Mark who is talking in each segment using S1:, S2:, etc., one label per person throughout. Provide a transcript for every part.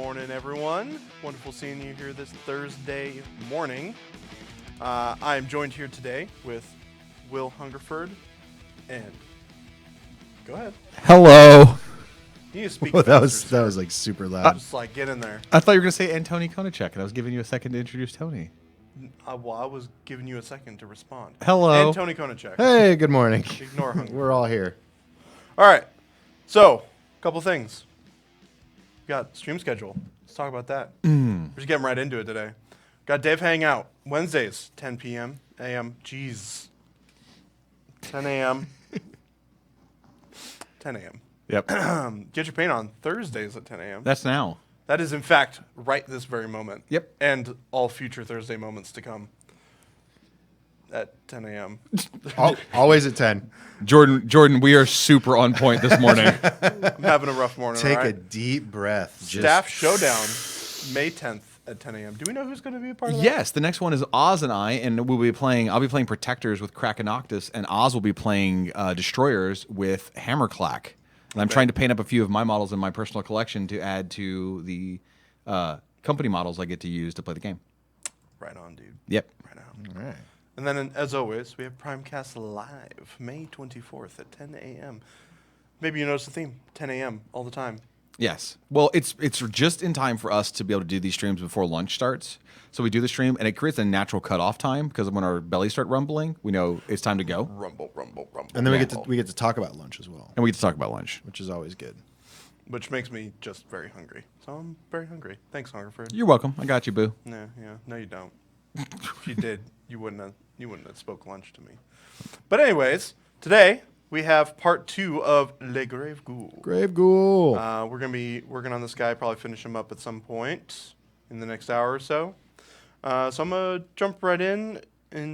S1: morning, everyone. Wonderful seeing you here this Thursday morning. I am joined here today with Will Hungerford and... Go ahead.
S2: Hello.
S1: You need to speak
S3: Well, that
S1: faster,
S3: was like super loud.
S1: Just like get in there.
S2: I thought you were going to say Antoni Konachek, and I was giving you a second to introduce Tony.
S1: Well, I was giving you a second to respond.
S2: Hello.
S1: And Tony Konachek.
S3: Hey, good morning.
S1: Ignore Hungerford.
S3: We're all here.
S1: All right. So, a couple things. We got stream schedule. Let's talk about that. We're just getting right into it today. Got Dave Hangout Wednesdays, 10 p.m. a.m. Jeez. 10 a.m. 10 a.m.
S2: Yep.
S1: Get your paint on Thursdays at 10 a.m.
S2: That's now.
S1: That is, in fact, right this very moment.
S2: Yep.
S1: And all future Thursday moments to come at 10 a.m.
S3: Always at 10.
S2: Jordan, we are super on point this morning.
S1: I'm having a rough morning.
S3: Take
S1: all
S3: a
S1: right?
S3: deep breath.
S1: Staff Showdown, May 10th at 10 a.m. Do we know who's going to be a part of that?
S2: Yes, the next one is Oz and I, and I'll be playing Protectors with Krakenoctus, and Oz will be playing Destroyers with Hammerclack. And I'm trying to paint up a few of my models in my personal collection to add to the company models I get to use to play the game.
S1: Right on, dude.
S2: Yep.
S1: Right on.
S3: All right.
S1: And then, as always, we have Primecast Live, May 24th at 10 a.m. Maybe you notice the theme, 10 a.m. all the time.
S2: Yes. Well, it's just in time for us to be able to do these streams before lunch starts. So we do the stream, and it creates a natural cutoff time because when our bellies start rumbling, we know it's time to go.
S1: Rumble, rumble, rumble.
S3: And then
S1: rumble.
S3: we get to talk about lunch as well,
S2: And we get to talk about lunch.
S3: which is always good.
S1: Which makes me just very hungry. So I'm very hungry. Thanks, Hungerford.
S2: You're welcome. I got you, boo.
S1: No, you don't. If you did, you wouldn't have spoke lunch to me. But anyways, today we have part 2 of Le Grave Ghoul.
S3: Grave Ghoul.
S1: We're going to be working on this guy, probably finish him up at some point in the next hour or so. So I'm going to jump right in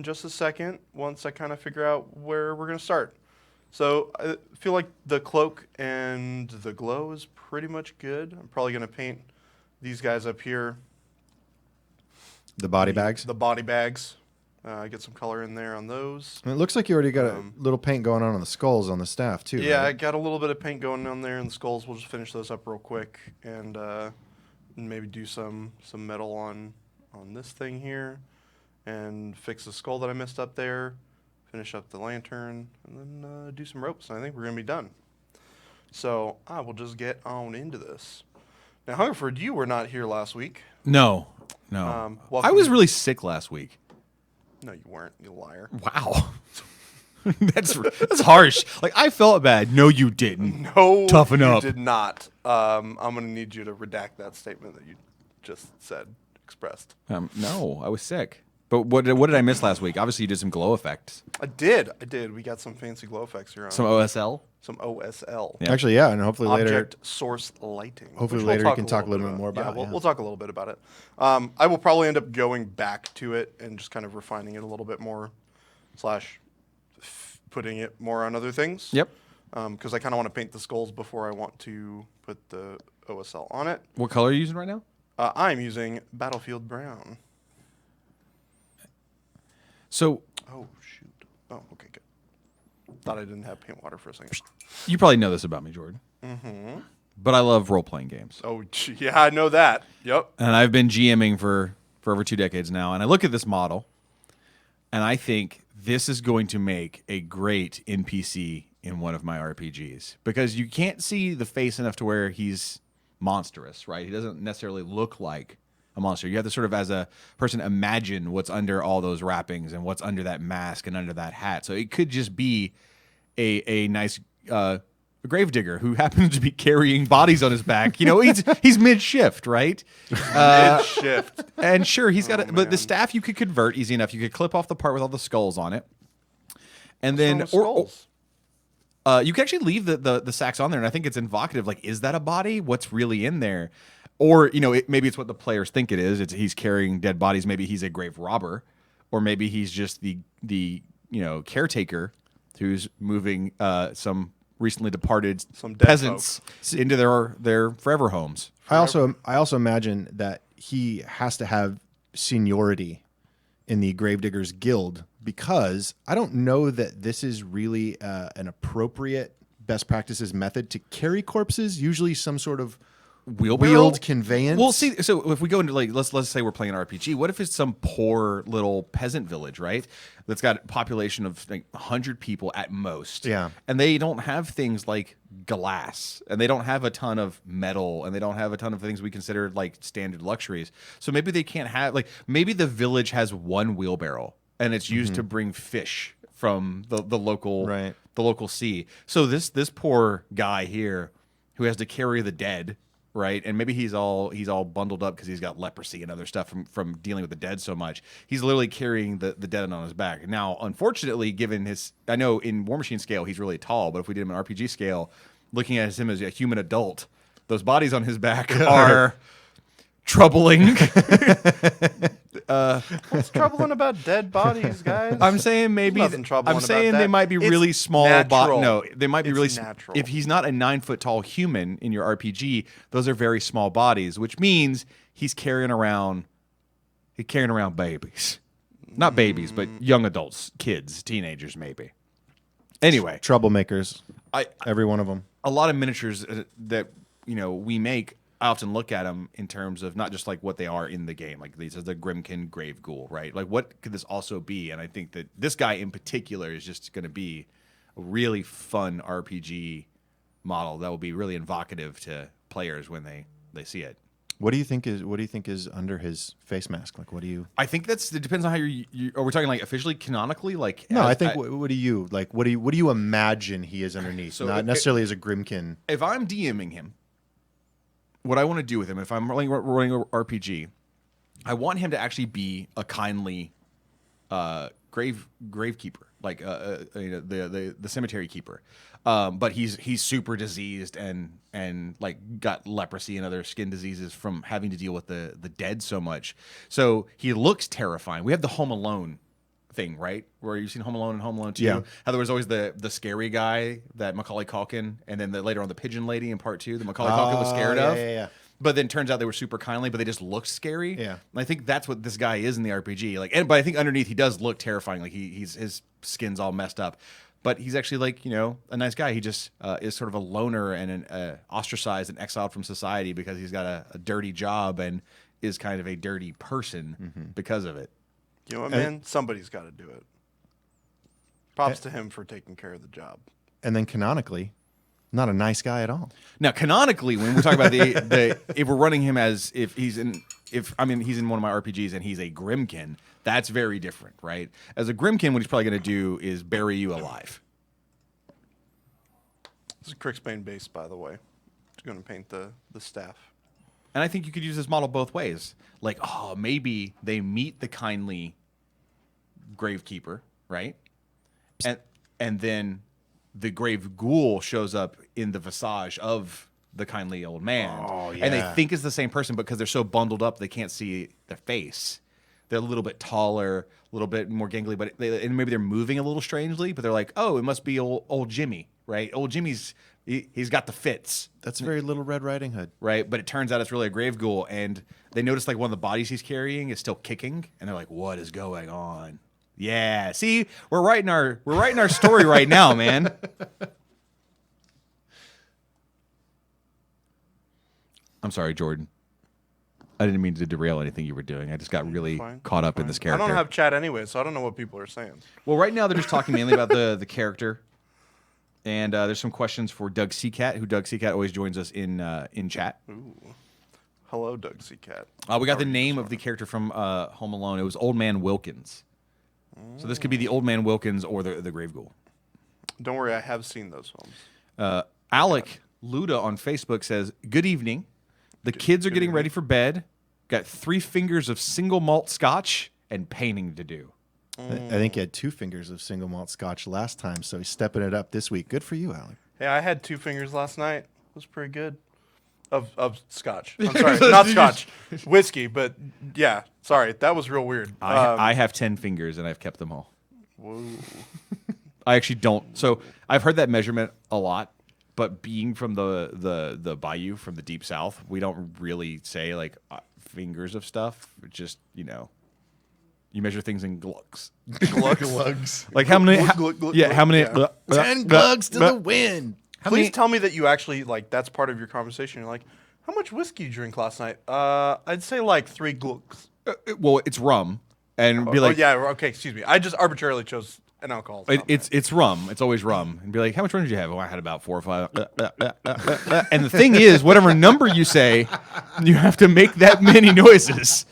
S1: just a second once I kind of figure out where we're going to start. So I feel like the cloak and the glow is pretty much good. I'm probably going to paint these guys up here.
S3: The body bags.
S1: The body bags. Get some color in there on those.
S3: And it looks like you already got a little paint going on the skulls on the staff, too.
S1: Yeah, I
S3: right?
S1: got a little bit of paint going on there in the skulls. We'll just finish those up real quick and maybe do some metal on this thing here and fix the skull that I missed up there, finish up the lantern, and then do some ropes. And I think we're going to be done. So I will just get on into this. Now, Hungerford, you were not here last week.
S2: No.
S1: welcome.
S2: I was really sick last week.
S1: No, you weren't, you liar.
S2: Wow. That's harsh. Like, I felt bad. No, you didn't.
S1: No,
S2: Toughen
S1: you
S2: up.
S1: did not. I'm going to need you to redact that statement that you just expressed.
S2: No, I was sick. But what did I miss last week? Obviously, you did some glow effects.
S1: I did. We got some fancy glow effects here on.
S2: Some OSL.
S1: Some OSL.
S2: Yeah.
S3: Actually, yeah, and hopefully
S1: Object source lighting.
S3: Hopefully
S1: which we'll
S3: later you can talk a little bit more
S1: Yeah,
S3: about it, yeah.
S1: we'll talk a little bit about it. I will probably end up going back to it and just kind of refining it a little bit more, / putting it more on other things.
S2: Yep.
S1: Because I kind of want to paint the skulls before I want to put the OSL on it.
S2: What color are you using right now?
S1: I'm using Battlefield Brown.
S2: So
S1: Oh, shoot. Oh, okay, good. Thought I didn't have paint water for a second.
S2: you probably know this about me, Jordan. Mm-hmm. But I love role-playing games.
S1: Oh, yeah, I know that. Yep.
S2: And I've been GMing for over 2 decades now. And I look at this model, and I think this is going to make a great NPC in one of my RPGs. Because you can't see the face enough to where he's monstrous, right? He doesn't necessarily look like a monster. You have to sort of, as a person, imagine what's under all those wrappings and what's under that mask and under that hat. So it could just be a nice gravedigger who happens to be carrying bodies on his back. You know, he's mid-shift, right?
S1: Mid-shift.
S2: And sure, he's got but the
S1: man.
S2: staff you could convert easy enough. You could clip off the part with all the skulls on it. And
S1: What's wrong
S2: then
S1: with skulls?
S2: you can actually leave the sacks on there, and I think it's invocative. Like, is that a body? What's really in there? Or, you know, maybe it's what the players think it is. He's carrying dead bodies. Maybe he's a grave robber, or maybe he's just the caretaker who's moving some recently departed
S1: Some dead
S2: peasants into their forever homes.
S3: I also imagine that he has to have seniority in the Gravediggers Guild, because I don't know that this is really an appropriate best practices method to carry corpses. Usually some sort of
S2: wheelbarrow
S3: wheeled conveyance.
S2: Well, see, so if we go into like let's say we're playing an RPG, what if it's some poor little peasant village, right? That's got a population of like 100 people at most.
S3: Yeah.
S2: And they don't have things like glass, and they don't have a ton of metal, and they don't have a ton of things we consider like standard luxuries. So maybe they can't have like maybe the village has one wheelbarrow and it's used to bring fish from the local
S3: Right.
S2: the local sea. So this poor guy here who has to carry the dead, right? And maybe he's all bundled up because he's got leprosy and other stuff from dealing with the dead so much. He's literally carrying the dead on his back. Now, unfortunately, given his, I know in War Machine scale he's really tall, but if we did him in RPG scale, looking at him as a human adult, those bodies on his back are troubling.
S1: What's troubling about dead bodies, guys?
S2: I'm saying maybe
S1: Nothing troubling
S2: I'm saying
S1: about
S2: they
S1: that.
S2: might be
S1: It's
S2: really small.
S1: natural.
S2: No, they might be
S1: It's
S2: really
S1: natural.
S2: If he's not a 9-foot tall human in your RPG, those are very small bodies, which means he's carrying around babies, not babies, but young adults, kids, teenagers, maybe. Anyway,
S3: Troublemakers,
S2: I
S3: every one of them.
S2: a lot of miniatures that we make. I often look at them in terms of not just like what they are in the game, like these are the Grimkin Grave Ghoul, right? Like what could this also be? And I think that this guy in particular is just going to be a really fun RPG model that will be really evocative to players when they see it.
S3: What do you think is under his face mask? Like, what do you?
S2: I think it depends on how you are we talking like officially canonically? Like
S3: No, I think what do you like? What do you imagine he is underneath?
S2: So
S3: Not necessarily as a Grimkin.
S2: if I'm DMing him, what I want to do with him, if I'm running an RPG, I want him to actually be a kindly gravekeeper, like the cemetery keeper. But he's super diseased and like got leprosy and other skin diseases from having to deal with the dead so much. So he looks terrifying. We have the Home Alone thing, right? Where you've seen Home Alone and Home Alone 2.
S3: Yeah.
S2: How there was always the scary guy, that Macaulay Culkin, and then later on the pigeon lady in part 2 that Macaulay Culkin was scared of.
S3: Yeah.
S2: But then turns out they were super kindly, but they just looked scary.
S3: Yeah.
S2: And I think that's what this guy is in the RPG. But I think underneath he does look terrifying. Like his skin's all messed up, but he's actually like a nice guy. He just is sort of a loner and an ostracized and exiled from society because he's got a dirty job and is kind of a dirty person because of it.
S1: You know what, man? Somebody's got to do it. Props to him for taking care of the job.
S3: And then canonically, not a nice guy at all.
S2: Now, canonically, when we talk about the if we're running him as he's in one of my RPGs and he's a Grimkin, that's very different, right? As a Grimkin, what he's probably going to do is bury you alive.
S1: This is Crixbane base, by the way. It's going to paint the staff.
S2: And I think you could use this model both ways. Like, maybe they meet the kindly gravekeeper, right? And then the grave ghoul shows up in the visage of the kindly old man.
S3: Oh, yeah.
S2: And they think it's the same person, but because they're so bundled up, they can't see their face. They're a little bit taller, a little bit more gangly, and maybe they're moving a little strangely, but they're like, oh, it must be old Jimmy, right? Old Jimmy's, he's got the fits.
S3: That's very Little Red Riding Hood.
S2: Right, but it turns out it's really a grave ghoul, and they notice like one of the bodies he's carrying is still kicking, and they're like, "What is going on?" Yeah, see, we're writing our story right now, man. I'm sorry, Jordan. I didn't mean to derail anything you were doing. I just got really
S1: Fine,
S2: caught up in
S1: fine.
S2: this character.
S1: I don't have chat anyway, so I don't know what people are saying.
S2: Well, right now they're just talking mainly about the character. And there's some questions for Doug Seacat, who Doug Seacat always joins us in chat.
S1: Ooh. Hello, Doug Seacat.
S2: We got the name of the character from Home Alone. It was Old Man Wilkins. So this could be the Old Man Wilkins or the Grave Ghoul.
S1: Don't worry, I have seen those films.
S2: Alec Luda on Facebook says, "Good evening. The kids are getting ready for bed. Got 3 fingers of single malt scotch and painting to do."
S3: I think he had 2 fingers of single malt scotch last time, so he's stepping it up this week. Good for you, Alec.
S1: Hey, I had 2 fingers last night. It was pretty good. Of scotch. I'm sorry, not scotch. Whiskey, but yeah. Sorry, that was real weird.
S2: I have 10 fingers and I've kept them all.
S1: Whoa.
S2: I actually don't. So I've heard that measurement a lot, but being from the bayou, from the deep south, we don't really say like fingers of stuff. It's just, you measure things in glugs.
S3: Glugs.
S2: Like how many?
S1: Glug, glug,
S2: Yeah,
S1: glug,
S2: how many?
S1: yeah.
S3: 10 glugs to the wind.
S2: How
S1: Please
S2: many?
S1: tell me that you actually, like, that's part of your conversation. You're like, How much whiskey did you drink last night? I'd say like 3 glucks.
S2: Well, it's rum, and be like,
S1: yeah, okay, excuse me. I just arbitrarily chose an alcohol.
S2: it's rum. It's always rum, and be like, how much rum did you have? Oh, I had about 4 or 5. And the thing is, whatever number you say, you have to make that many noises.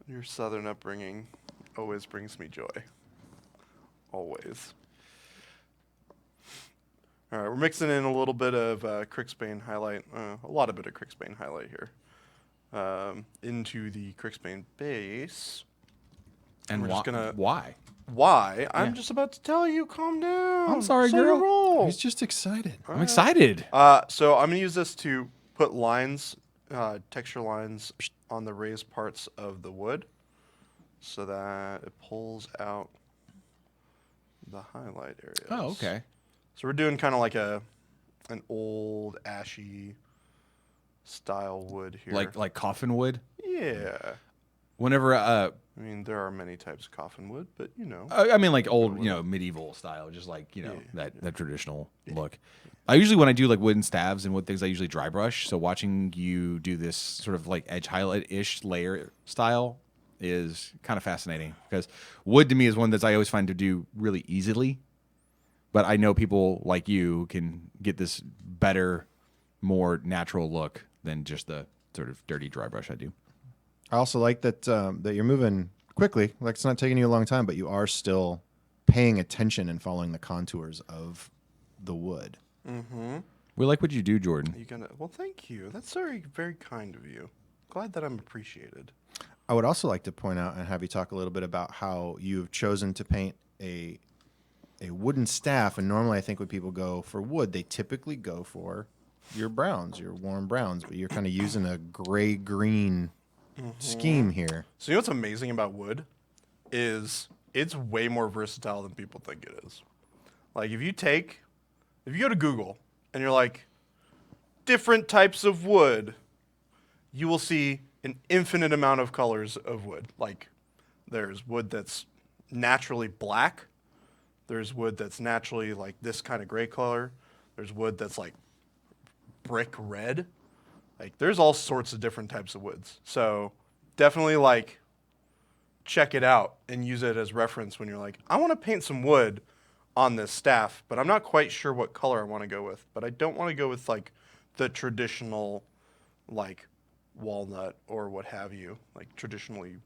S1: Your southern upbringing always brings me joy. Always. All right, we're mixing in a little bit of Crixbane highlight, a lot of bit of Crixbane highlight here, into the Crixbane base.
S2: And
S1: we're just gonna.
S2: why?
S1: Why? I'm just about to tell you. Calm down.
S2: I'm sorry,
S1: Slow your
S2: girl.
S1: roll.
S3: He's just excited.
S2: I'm excited.
S1: So I'm gonna use this to put lines, texture lines on the raised parts of the wood, so that it pulls out the highlight areas.
S2: Oh, okay.
S1: So we're doing kind of like an old ashy style wood here.
S2: Like coffin wood.
S1: Yeah.
S2: Whenever
S1: I mean, there are many types of coffin wood, but you know.
S2: I mean, like old, medieval style, just like that traditional look. I usually, when I do like wooden staves and wood things, I usually dry brush. So watching you do this sort of like edge highlight ish layer style is kind of fascinating, because wood to me is one that I always find to do really easily. But I know people like you can get this better, more natural look than just the sort of dirty dry brush I do.
S3: I also like that that you're moving quickly. Like, it's not taking you a long time, but you are still paying attention and following the contours of the wood.
S1: Mm-hmm.
S2: We like what you do, Jordan.
S1: Well, thank you. That's very, very kind of you. Glad that I'm appreciated.
S3: I would also like to point out and have you talk a little bit about how you've chosen to paint a wooden staff. And normally I think when people go for wood, they typically go for your browns, your warm browns, but you're kind of using a gray-green scheme here.
S1: So you know what's amazing about wood is it's way more versatile than people think it is. Like if you go to Google and you're like, different types of wood, you will see an infinite amount of colors of wood. Like there's wood that's naturally black. There's wood that's naturally like this kind of gray color. There's wood that's like brick red. Like there's all sorts of different types of woods. So definitely like check it out and use it as reference when you're like, I want to paint some wood on this staff, but I'm not quite sure what color I want to go with. But I don't want to go with like the traditional like walnut or what have you, like traditionally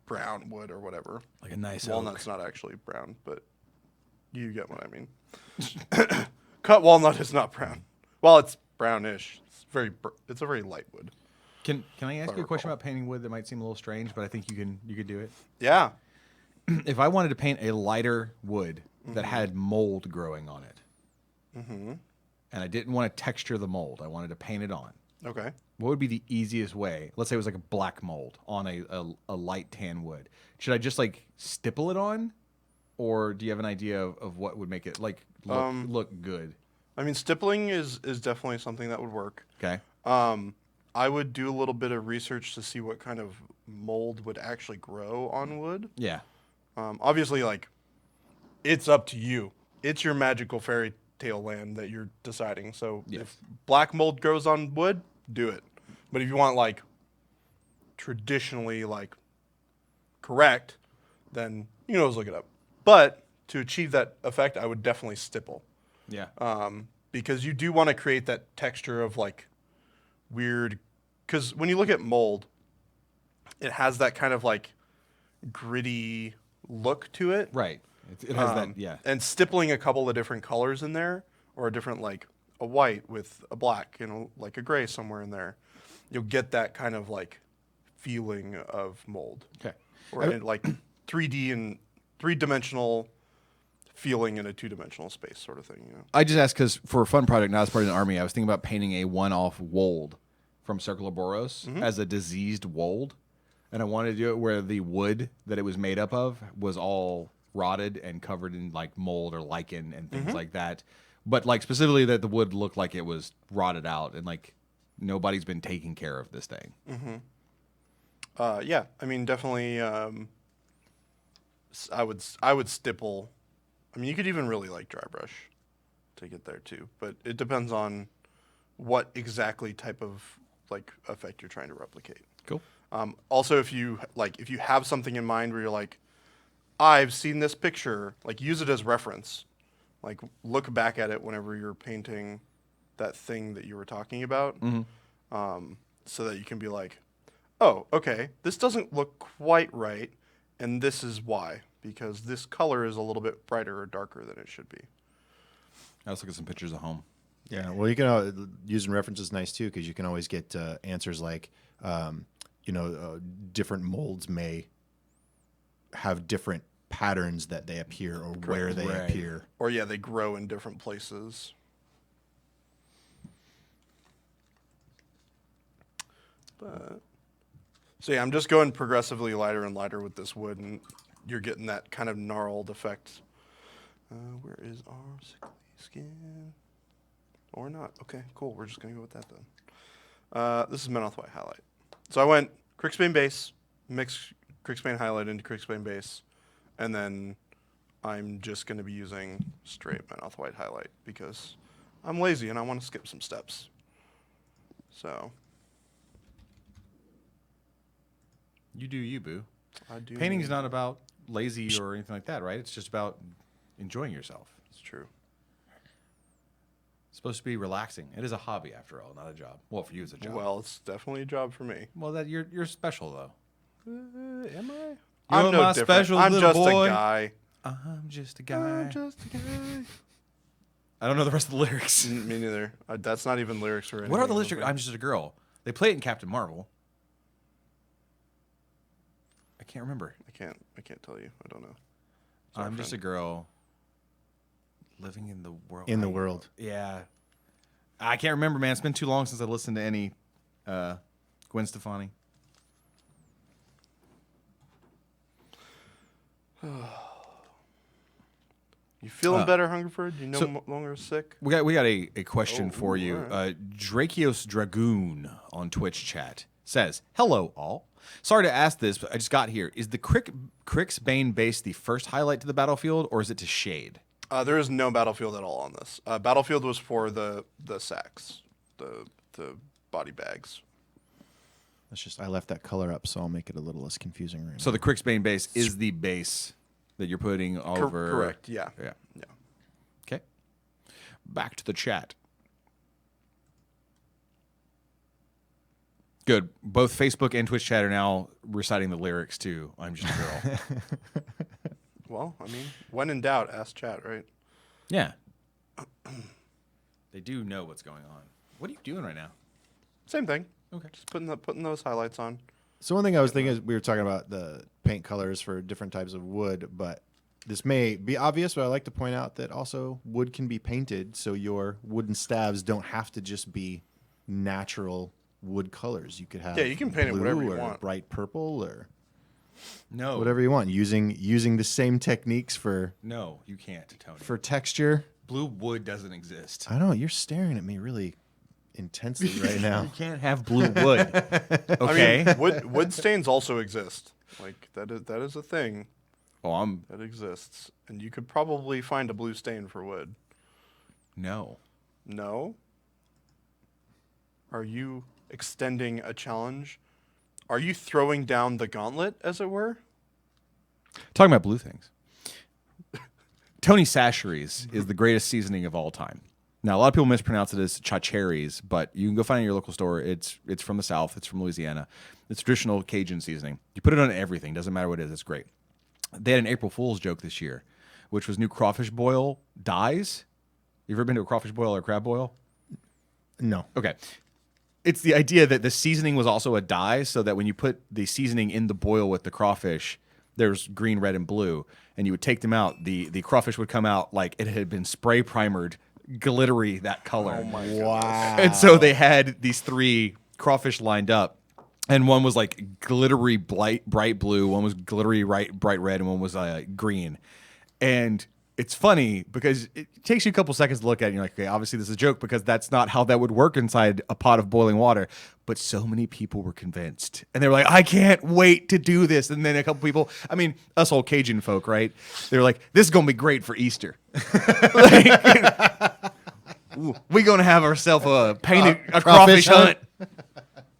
S1: brown wood or whatever.
S2: Like a nice
S1: walnut's not actually brown, but you get what I mean. Cut walnut is not brown. Well, it's brownish. It's a very light wood.
S2: Can I ask you a question about painting wood that might seem a little strange, but I think you could do it?
S1: Yeah.
S2: If I wanted to paint a lighter wood that had mold growing on it, and I didn't want to texture the mold, I wanted to paint it on.
S1: Okay.
S2: What would be the easiest way? Let's say it was like a black mold on a light tan wood. Should I just like stipple it on? Or do you have an idea of what would make it like look good?
S1: I mean, stippling is definitely something that would work.
S2: Okay.
S1: I would do a little bit of research to see what kind of mold would actually grow on wood.
S2: Yeah.
S1: Obviously, like, it's up to you. It's your magical fairy tale land that you're deciding. So if black mold grows on wood, do it. But if you want, like, traditionally, like, correct, then you can always look it up. But to achieve that effect, I would definitely stipple.
S2: Yeah.
S1: Because you do want to create that texture of, like, weird... Because when you look at mold, it has that kind of, like, gritty look to it.
S2: Right. It has that, yeah.
S1: And stippling a couple of different colors in there, or a different, like, a white with a black and, like, a gray somewhere in there, you'll get that kind of, like, feeling of mold.
S2: Okay.
S1: Or, like, 3D and... three-dimensional feeling in a two-dimensional space sort of thing, you know.
S2: I just asked because for a fun project, now as part of the army, I was thinking about painting a one-off wold from Circle of Boros as a diseased wold. And I wanted to do it where the wood that it was made up of was all rotted and covered in like mold or lichen and things like that. But like specifically that the wood looked like it was rotted out and like nobody's been taking care of this thing.
S1: Yeah, I mean, definitely I would stipple I mean, you could even really like dry brush to get there too, but it depends on what exactly type of like effect you're trying to replicate.
S2: Cool.
S1: Also, if you have something in mind where you're like, I've seen this picture, like use it as reference. Like look back at it whenever you're painting that thing that you were talking about, so that you can be like, oh, okay, this doesn't look quite right, and this is why, because this color is a little bit brighter or darker than it should be.
S2: Let's look at some pictures of home.
S3: Yeah, well, you can using references nice too, because you can always get answers like, different molds may have different patterns that they appear or where they
S2: Right.
S3: appear.
S1: Or yeah, they grow in different places. But so yeah, I'm just going progressively lighter and lighter with this wood, and you're getting that kind of gnarled effect. Where is our sickly skin? Or not? Okay, cool. We're just gonna go with that then. This is Menoth White highlight. So I went Crixbane base, mix Crixbane highlight into Crixbane base, and then I'm just gonna be using straight Menoth White highlight because I'm lazy and I want to skip some steps. So
S2: You do you, boo.
S1: I do.
S2: Painting's not about lazy or anything like that, right? It's just about enjoying yourself.
S1: It's true.
S2: It's supposed to be relaxing. It is a hobby, after all, not a job. Well, for you, it's a job.
S1: Well, it's definitely a job for me.
S2: Well, that you're special though.
S1: Am I?
S2: You're
S1: I'm no
S2: my
S1: different.
S2: special
S1: I'm
S2: little
S1: just
S2: boy.
S1: a guy.
S2: I'm just a guy.
S1: I'm just a guy.
S2: I don't know the rest of the lyrics.
S1: Me neither. That's not even lyrics or anything.
S2: What are the
S1: I don't
S2: lyrics?
S1: think.
S2: I'm just a girl. They play it in Captain Marvel. I can't remember.
S1: I can't tell you. I don't know.
S2: I'm just a girl living in the world.
S3: In the world.
S2: Yeah. I can't remember, man. It's been too long since I listened to any Gwen Stefani.
S1: You feeling better, Hungerford? You no
S2: so-
S1: longer sick?
S2: We got a question
S1: Oh,
S2: for
S1: ooh,
S2: you.
S1: all right.
S2: Drakios Dragoon on Twitch chat says, "Hello all. Sorry to ask this, but I just got here. Is the Crixbane base the first highlight to the battlefield, or is it to shade?"
S1: There is no battlefield at all on this. Battlefield was for the sacks, the body bags.
S3: I left that color up, so I'll make it a little less confusing right
S2: So
S3: now.
S2: the Crixbane base is the base that you're putting over.
S1: Correct. Yeah.
S2: Yeah.
S1: Yeah.
S2: Okay. Back to the chat. Good. Both Facebook and Twitch chat are now reciting the lyrics to "I'm Just a Girl."
S1: Well, I mean, when in doubt, ask chat, right?
S2: Yeah. They do know what's going on. What are you doing right now?
S1: Same thing.
S2: Okay.
S1: Just putting those highlights on.
S3: So one thing I was thinking is we were talking about the paint colors for different types of wood, but this may be obvious, but I like to point out that also wood can be painted, so your wooden staves don't have to just be natural wood colors. You could have
S1: Yeah, you can paint it
S3: blue
S1: whatever you
S3: or
S1: want.
S3: bright purple or
S2: No.
S3: whatever you want, using the same techniques for
S2: No, you can't, Tony.
S3: texture.
S2: Blue wood doesn't exist.
S3: I don't know. You're staring at me really intensely right now.
S2: You can't have blue wood. Okay.
S1: I mean, wood stains also exist. Like that is a thing
S2: Oh,
S1: that exists, and you could probably find a blue stain for wood.
S2: no.
S1: No. Are you extending a challenge? Are you throwing down the gauntlet, as it were?
S2: Talking about blue things. Tony Sacheries is the greatest seasoning of all time. Now, a lot of people mispronounce it as chacheries, but you can go find it in your local store. It's from the South. It's from Louisiana. It's traditional Cajun seasoning. You put it on everything. Doesn't matter what it is. It's great. They had an April Fool's joke this year, which was new crawfish boil dyes. You ever been to a crawfish boil or a crab boil?
S3: No.
S2: Okay. It's the idea that the seasoning was also a dye, so that when you put the seasoning in the boil with the crawfish, there's green, red, and blue, and you would take them out. The crawfish would come out like it had been spray primered, glittery that color.
S1: Oh my
S3: Wow.
S2: And so they had these three crawfish lined up, and one was like glittery bright blue, one was glittery bright red, and one was green. And it's funny because it takes you a couple seconds to look at it and you're like, okay, obviously this is a joke because that's not how that would work inside a pot of boiling water. But so many people were convinced. And they were like, I can't wait to do this. And then a couple people, I mean, us old Cajun folk, right? They were like, this is going to be great for Easter. We're going to have ourselves a painted a crawfish hunt.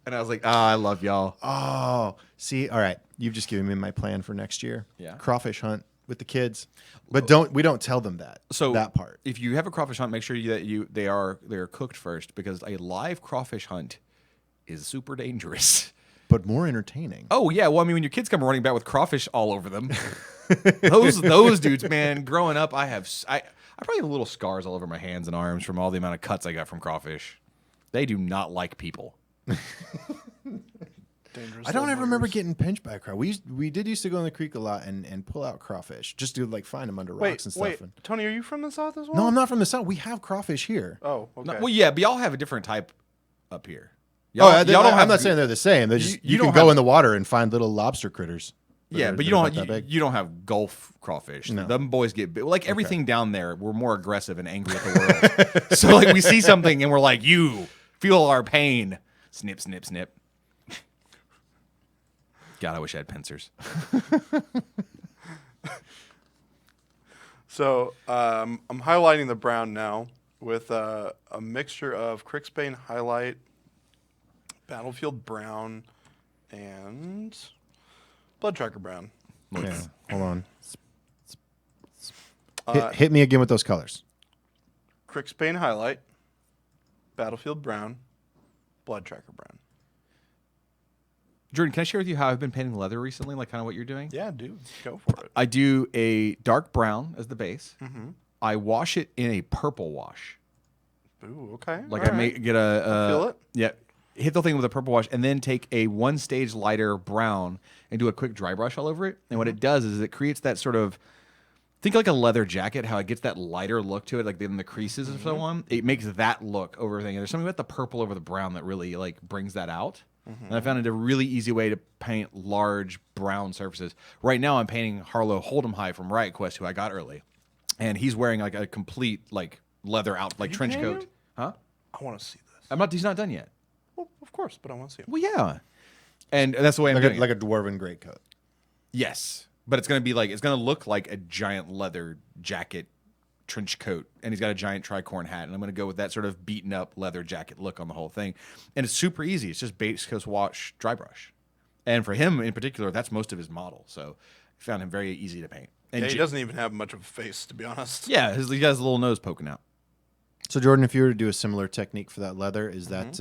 S2: And I was like, I love y'all.
S3: Oh, see, all right. You've just given me my plan for next year.
S2: Yeah.
S3: Crawfish hunt with the kids, but we don't tell them that.
S2: So
S3: that part.
S2: If you have a crawfish hunt, make sure they are cooked first because a live crawfish hunt is super dangerous.
S3: But more entertaining.
S2: Oh yeah, well I mean when your kids come running back with crawfish all over them, those dudes, man. Growing up, I probably have little scars all over my hands and arms from all the amount of cuts I got from crawfish. They do not like people.
S3: I don't ever remember getting pinched by a crawfish. We did used to go in the creek a lot and pull out crawfish just to like find them under rocks and stuff.
S1: Wait, Tony, are you from the South as well?
S3: No, I'm not from the South. We have crawfish here.
S1: Oh, okay.
S2: No, well, yeah, but y'all have a different type up here.
S3: Y'all don't have. I'm not saying they're the same. They're just you can go in the water and find little lobster critters.
S2: Yeah, but you don't have Gulf crawfish.
S3: No.
S2: Them boys get big. Like everything down there, we're more aggressive and angry at the world. So like we see something and we're like, you feel our pain. Snip, snip, snip. God, I wish I had pincers.
S1: So I'm highlighting the brown now with a mixture of Crixbane highlight, Battlefield brown, and Blood Tracker brown.
S3: Yeah, hold on. Hit me again with those colors.
S1: Crixbane highlight, Battlefield brown, Blood Tracker brown.
S2: Jordan, can I share with you how I've been painting leather recently, like kind of what you're doing?
S1: Yeah, dude, go for it.
S2: I do a dark brown as the base.
S1: Mm-hmm.
S2: I wash it in a purple wash.
S1: Ooh, okay.
S2: Like
S1: all
S2: I may
S1: right.
S2: get a
S1: Feel it?
S2: Yeah, hit the thing with a purple wash, and then take a one stage lighter brown and do a quick dry brush all over it. And what it does is it creates that sort of think like a leather jacket, how it gets that lighter look to it, like in the creases and so on. It makes that look over everything. And there's something about the purple over the brown that really like brings that out. And I found it a really easy way to paint large brown surfaces. Right now, I'm painting Harlow Hold'em High from Riot Quest, who I got early, and he's wearing like a complete like leather out like
S1: you
S2: trench
S1: painting
S2: coat.
S1: him?
S2: Huh?
S1: I want to see this.
S2: He's not done yet.
S1: Well, of course, but I want to see him.
S2: Well, yeah, and that's the way I'm doing
S3: Like
S2: it.
S3: a dwarven greatcoat.
S2: Yes, but it's gonna look like a giant leather jacket trench coat, and he's got a giant tricorn hat, and I'm gonna go with that sort of beaten up leather jacket look on the whole thing. And it's super easy. It's just base coat wash, dry brush, and for him in particular, that's most of his model. So I found him very easy to paint. And
S1: Yeah, he doesn't even have much of a face, to be honest.
S2: Yeah, he has a little nose poking out.
S3: So Jordan, if you were to do a similar technique for that leather, is that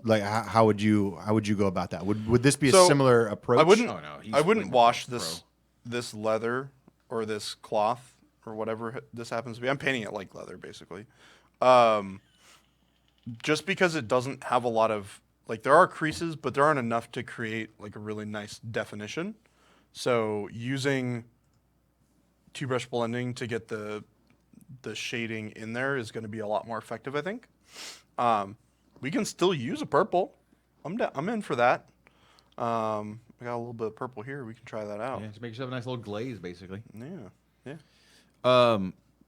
S3: like how would you go about that? Would this be a
S1: So,
S3: similar approach?
S1: I wouldn't.
S2: Oh, no, he's
S1: I wouldn't
S2: way more
S1: wash
S2: pro.
S1: this leather or this cloth or whatever this happens to be. I'm painting it like leather, basically. Just because it doesn't have a lot of like there are creases, but there aren't enough to create like a really nice definition. So using two brush blending to get the shading in there is going to be a lot more effective, I think. We can still use a purple. I'm in for that. I got a little bit of purple here. We can try that out.
S2: Yeah, just make yourself a nice little glaze, basically.
S1: Yeah.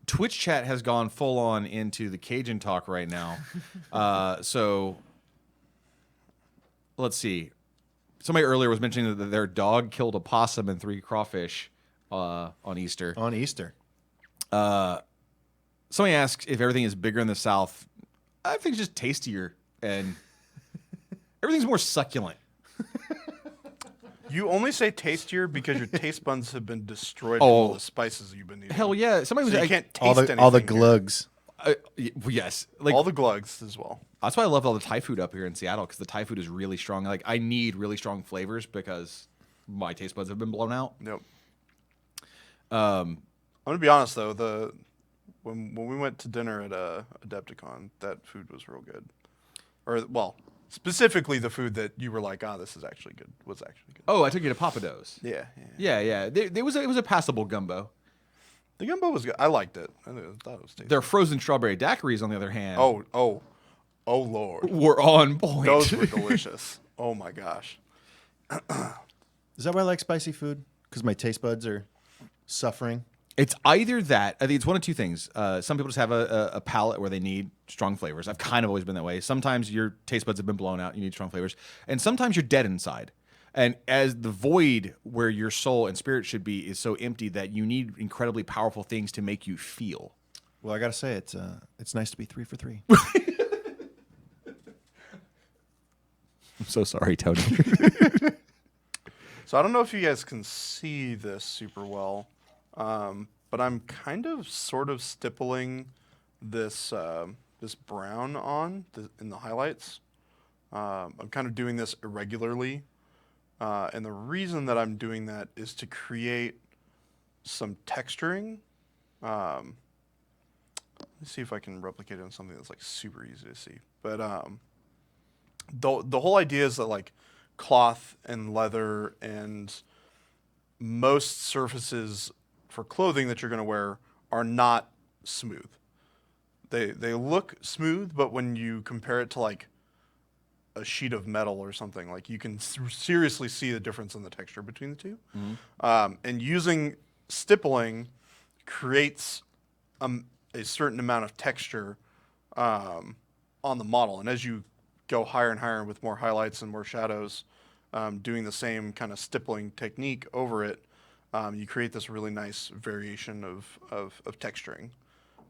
S2: Twitch chat has gone full on into the Cajun talk right now. So let's see. Somebody earlier was mentioning that their dog killed a possum and 3 crawfish on Easter.
S3: on Easter.
S2: Somebody asks if everything is bigger in the South. I think it's just tastier and everything's more succulent.
S1: You only say tastier because your taste buds have been destroyed from all the spices you've been eating.
S2: Hell yeah! Somebody was
S1: So you
S2: like,
S1: can't taste
S3: All the
S1: anything here.
S3: glugs.
S2: yes, like
S1: All the glugs as well.
S2: that's why I love all the Thai food up here in Seattle because the Thai food is really strong. Like I need really strong flavors because my taste buds have been blown out.
S1: Yep. I'm gonna be honest though, when we went to dinner at Adepticon, that food was real good. Or well, specifically the food that you were like, this is actually good. Was actually good.
S2: Oh, I took you to Papados.
S1: Yeah.
S2: Yeah. It was a passable gumbo.
S1: The gumbo was good. I liked it. I thought it was tasty.
S2: Their frozen strawberry daiquiris, on the other hand,
S1: Oh Lord,
S2: were on point.
S1: those were delicious. Oh my gosh.
S3: Is that why I like spicy food? Because my taste buds are suffering.
S2: It's either that. I think it's one of two things. Some people just have a palate where they need strong flavors. I've kind of always been that way. Sometimes your taste buds have been blown out. You need strong flavors. And sometimes you're dead inside. And as the void where your soul and spirit should be is so empty that you need incredibly powerful things to make you feel.
S3: Well, I got to say, it's nice to be 3 for 3.
S2: I'm so sorry, Tony.
S1: So I don't know if you guys can see this super well, but I'm kind of sort of stippling this this brown on in the highlights. I'm kind of doing this irregularly, and the reason that I'm doing that is to create some texturing. Let's see if I can replicate it on something that's like super easy to see. But the whole idea is that like cloth and leather and most surfaces for clothing that you're going to wear are not smooth. They look smooth, but when you compare it to like a sheet of metal or something, like you can seriously see the difference in the texture between the two. Mm-hmm. And using stippling creates a certain amount of texture on the model. And as you go higher and higher with more highlights and more shadows, doing the same kind of stippling technique over it, you create this really nice variation of texturing,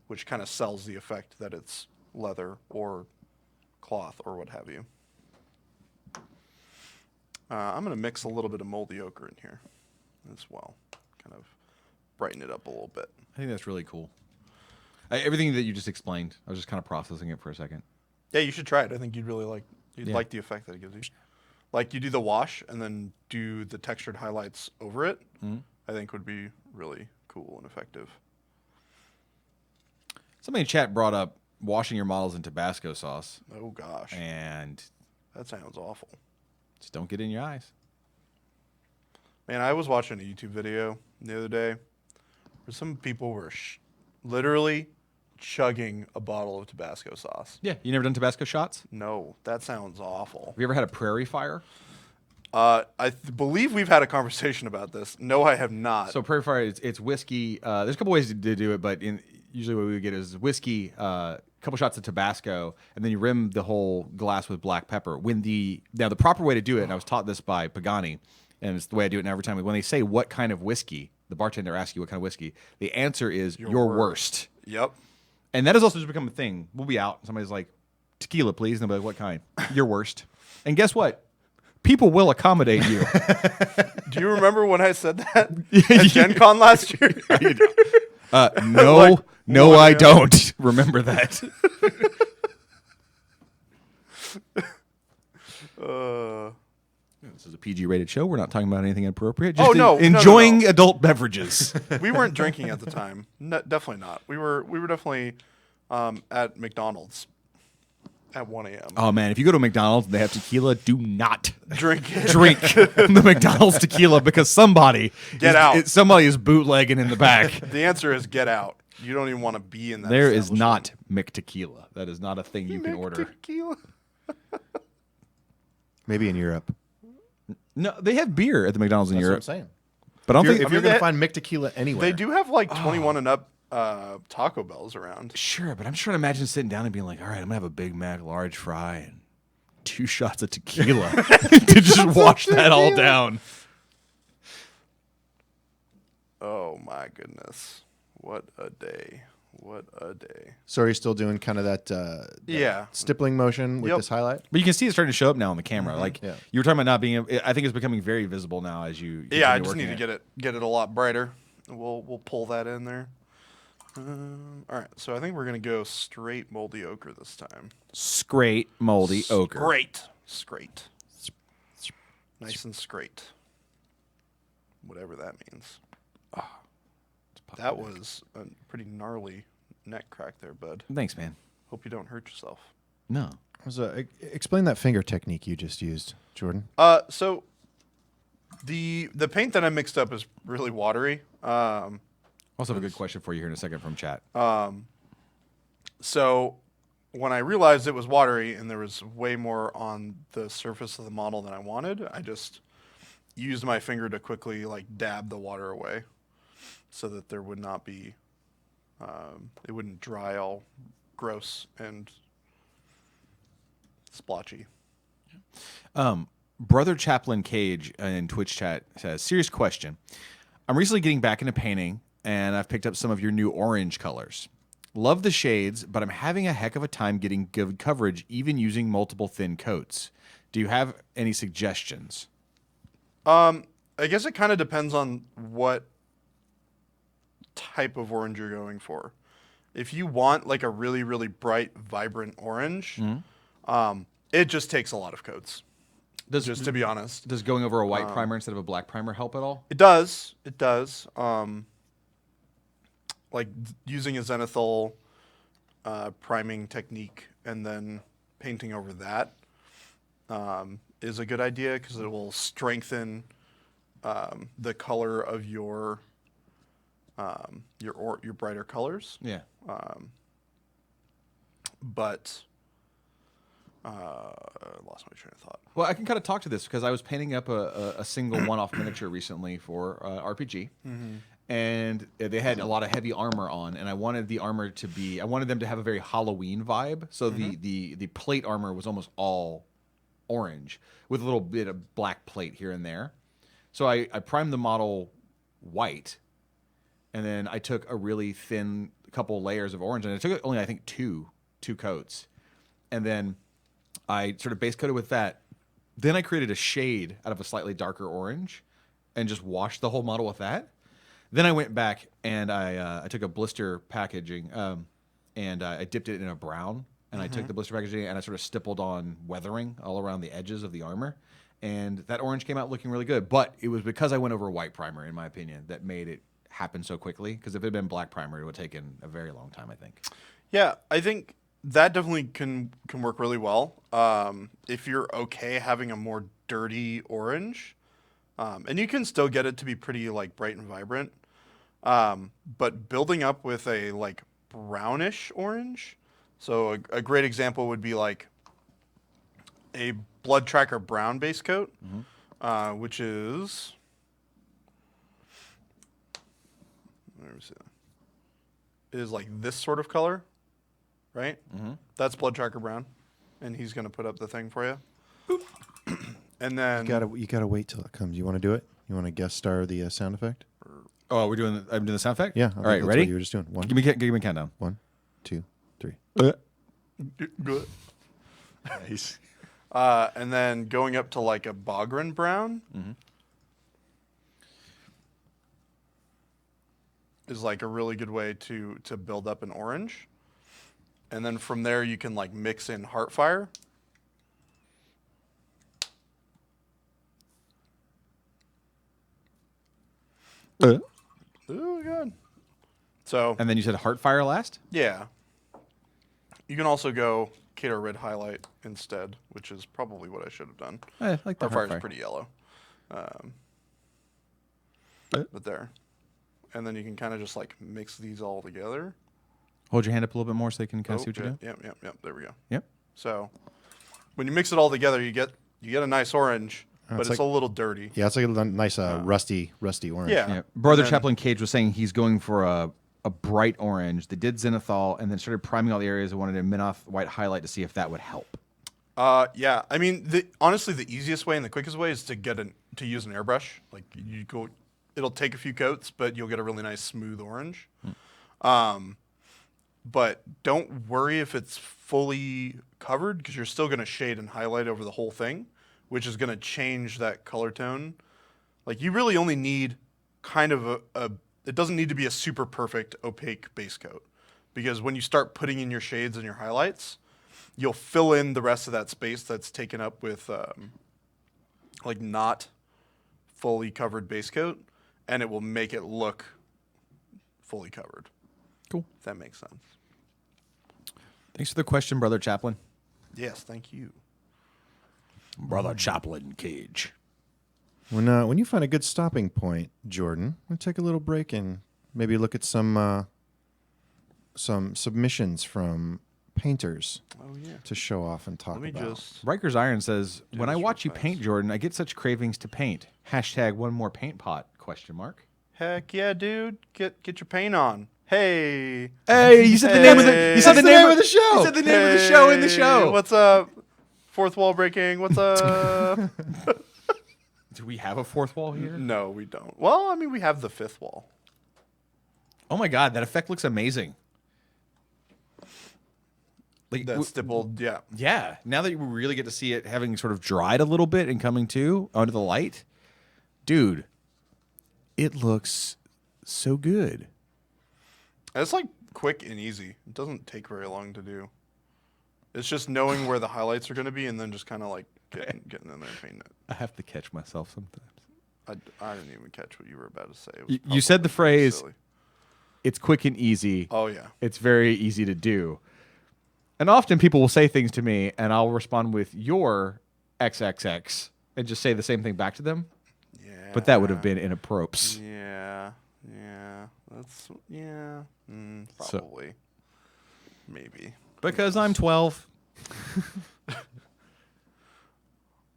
S1: which kind of sells the effect that it's leather or cloth or what have you. I'm going to mix a little bit of moldy ochre in here as well, kind of brighten it up a little bit.
S2: I think that's really cool. Everything that you just explained, I was just kind of processing it for a second.
S1: Yeah, you should try it. I think you'd really like like the effect that it gives you. Like you do the wash and then do the textured highlights over it. Mm-hmm. I think would be really cool and effective.
S2: Somebody in chat brought up washing your models in Tabasco sauce.
S1: Oh gosh.
S2: And
S1: that sounds awful.
S2: Just don't get in your eyes.
S1: Man, I was watching a YouTube video the other day where some people were literally chugging a bottle of Tabasco sauce.
S2: Yeah, you never done Tabasco shots?
S1: No, that sounds awful.
S2: Have you ever had a prairie fire?
S1: I believe we've had a conversation about this. No, I have not.
S2: So prairie fire, it's whiskey. There's a couple ways to do it, but usually what we would get is whiskey, a couple shots of Tabasco, and then you rim the whole glass with black pepper. Now the proper way to do it, and I was taught this by Pagani, and it's the way I do it every time. When they say what kind of whiskey, the bartender asks you what kind of whiskey, the answer is your worst.
S1: Yep.
S2: And that has also just become a thing. We'll be out. Somebody's like, tequila, please. And they'll be like, what kind? Your worst. And guess what? People will accommodate you.
S1: Do you remember when I said that at Gen Con last year?
S2: No, I don't remember that. This is a PG-rated show. We're not talking about anything inappropriate. Just enjoying adult beverages.
S1: We weren't drinking at the time. No, definitely not. We were definitely at McDonald's at 1 a.m.
S2: Oh man, if you go to McDonald's and they have tequila, do not
S1: drink
S2: the McDonald's tequila because somebody is bootlegging in the back.
S1: The answer is get out. You don't even want to be in that.
S2: There is not McTequila. That is not a thing you can order.
S1: Tequila.
S3: Maybe in Europe.
S2: No, they have beer at the McDonald's in Europe.
S3: That's what I'm saying.
S2: But I don't think
S3: if you're going to find McTequila anywhere.
S1: They do have like 21 and up Taco Bells around.
S2: Sure, but I'm trying to imagine sitting down and being like, all right, I'm going to have a Big Mac large fry and 2 shots of tequila to just wash that all down.
S1: Oh my goodness. What a day. What a day.
S3: So are you still doing kind of that stippling motion with this highlight?
S2: But you can see it starting to show up now on the camera. Mm-hmm. Like you were talking about not being I think it's becoming very visible now as you
S1: I just need to get it a lot brighter. We'll pull that in there. All right, so I think we're going to go straight moldy ochre this time.
S2: Straight moldy ochre.
S1: Straight. Nice and straight. Whatever that means. That was a pretty gnarly neck crack there, bud.
S2: Thanks, man.
S1: Hope you don't hurt yourself.
S2: No.
S3: Explain that finger technique you just used, Jordan.
S1: So the paint that I mixed up is really watery.
S2: Also have a good question for you here in a second from chat.
S1: So when I realized it was watery and there was way more on the surface of the model than I wanted, I just used my finger to quickly like dab the water away. so that there would not be, it wouldn't dry all gross and splotchy.
S2: Brother Chaplain Cage in Twitch chat says, serious question. I'm recently getting back into painting, and I've picked up some of your new orange colors. Love the shades, but I'm having a heck of a time getting good coverage, even using multiple thin coats. Do you have any suggestions?
S1: I guess it kind of depends on what type of orange you're going for. If you want like a really, really bright, vibrant orange, it just takes a lot of coats. Just to be honest,
S2: Does going over a white primer instead of a black primer help at all?
S1: it does. It does. Like using a zenithal priming technique and then painting over that is a good idea because it will strengthen the color of your brighter colors.
S2: Yeah.
S1: But I lost my train of thought.
S2: Well, I can kind of talk to this because I was painting up a single one-off miniature recently for RPG, and they had a lot of heavy armor on, and I wanted the armor to be, I wanted them to have a very Halloween vibe. So the plate armor was almost all orange with a little bit of black plate here and there. So I primed the model white, and then I took a really thin couple layers of orange, and I took only I think two coats, and then I sort of base coated with that. Then I created a shade out of a slightly darker orange and just washed the whole model with that. Then I went back and I took a blister packaging and I dipped it in a brown. And I took the blister packaging and I sort of stippled on weathering all around the edges of the armor. And that orange came out looking really good. But it was because I went over a white primer, in my opinion, that made it happen so quickly. Because if it had been black primer, it would have taken a very long time, I think.
S1: Yeah, I think that definitely can work really well. If you're okay having a more dirty orange, and you can still get it to be pretty like bright and vibrant, but building up with a like brownish orange. So a great example would be like a Blood Tracker brown base coat, which is, let me see, is like this sort of color. Right? That's Blood Tracker Brown, and he's going to put up the thing for you. Boop. And then
S3: You gotta wait till it comes. You want to do it? You want to guest star the sound effect?
S2: Oh, I'm doing the sound effect?
S3: Yeah.
S2: All right,
S3: that's
S2: ready?
S3: What you were just doing.
S2: Give me a countdown.
S3: 1, 2, 3.
S1: good.
S3: Nice.
S1: And then going up to like a Bogran Brown is like a really good way to build up an orange. And then from there, you can like mix in Heartfire. Ooh, good. So,
S2: And then you said Heartfire last?
S1: yeah. You can also go Kato Red Highlight instead, which is probably what I should have done.
S2: I like the
S1: Heartfire
S2: Heartfire.
S1: is pretty yellow. But there. And then you can kind of just like mix these all together.
S2: Hold your hand up a little bit more so they can kind of see what you're doing.
S1: Yep. There we go.
S2: Yep.
S1: So when you mix it all together, you get a nice orange, but it's
S3: like-
S1: a little dirty.
S3: Yeah, it's like a nice rusty orange.
S1: Yeah.
S2: Yeah. Brother
S1: And then-
S2: Chaplain Cage was saying he's going for a bright orange. They did zenithal and then started priming all the areas. I wanted to min off white highlight to see if that would help.
S1: Yeah. I mean, honestly, the easiest way and the quickest way is to use an airbrush. Like it'll take a few coats, but you'll get a really nice smooth orange. But don't worry if it's fully covered because you're still going to shade and highlight over the whole thing, which is going to change that color tone. Like you really only need kind of it doesn't need to be a super perfect opaque base coat because when you start putting in your shades and your highlights, you'll fill in the rest of that space that's taken up with like not fully covered base coat, and it will make it look fully covered.
S2: Cool.
S1: If that makes sense.
S2: Thanks for the question, Brother Chaplain.
S1: Yes, thank you.
S2: Brother Chaplain Cage.
S3: When you find a good stopping point, Jordan, we'll take a little break and maybe look at some submissions from painters
S1: Oh yeah.
S3: to show off and talk
S1: Let me
S3: about.
S1: just.
S2: Riker's Iron says, when I
S1: this
S2: watch you
S1: real fast.
S2: paint, Jordan, I get such cravings to paint. # one more paint pot, ?
S1: Heck yeah, dude. Get your paint on. Hey.
S2: Hey, you said the name of the. You said the
S3: That's
S2: name of the
S3: show.
S2: You said the name of the show in the show.
S1: What's up? Fourth wall breaking. What's up?
S2: Do we have a fourth wall here?
S1: No, we don't. Well, I mean, we have the fifth wall.
S2: Oh my god, that effect looks amazing. Like
S1: That's stippled. Yeah.
S2: yeah. Now that you really get to see it having sort of dried a little bit and coming to under the light, dude, it looks so good.
S1: It's like quick and easy. It doesn't take very long to do. It's just knowing where the highlights are going to be and then just kind of like getting in there and painting it.
S2: I have to catch myself sometimes.
S1: I didn't even catch what you were about to say. It was
S2: You said the
S1: probably
S2: phrase,
S1: silly.
S2: it's quick and easy.
S1: Oh, yeah.
S2: It's very easy to do. And often people will say things to me and I'll respond with your XXX and just say the same thing back to them.
S1: Yeah.
S2: But that would have been inappropriate.
S1: Yeah. Yeah. That's, yeah.
S2: So-
S1: Probably. Maybe.
S2: Because I'm 12.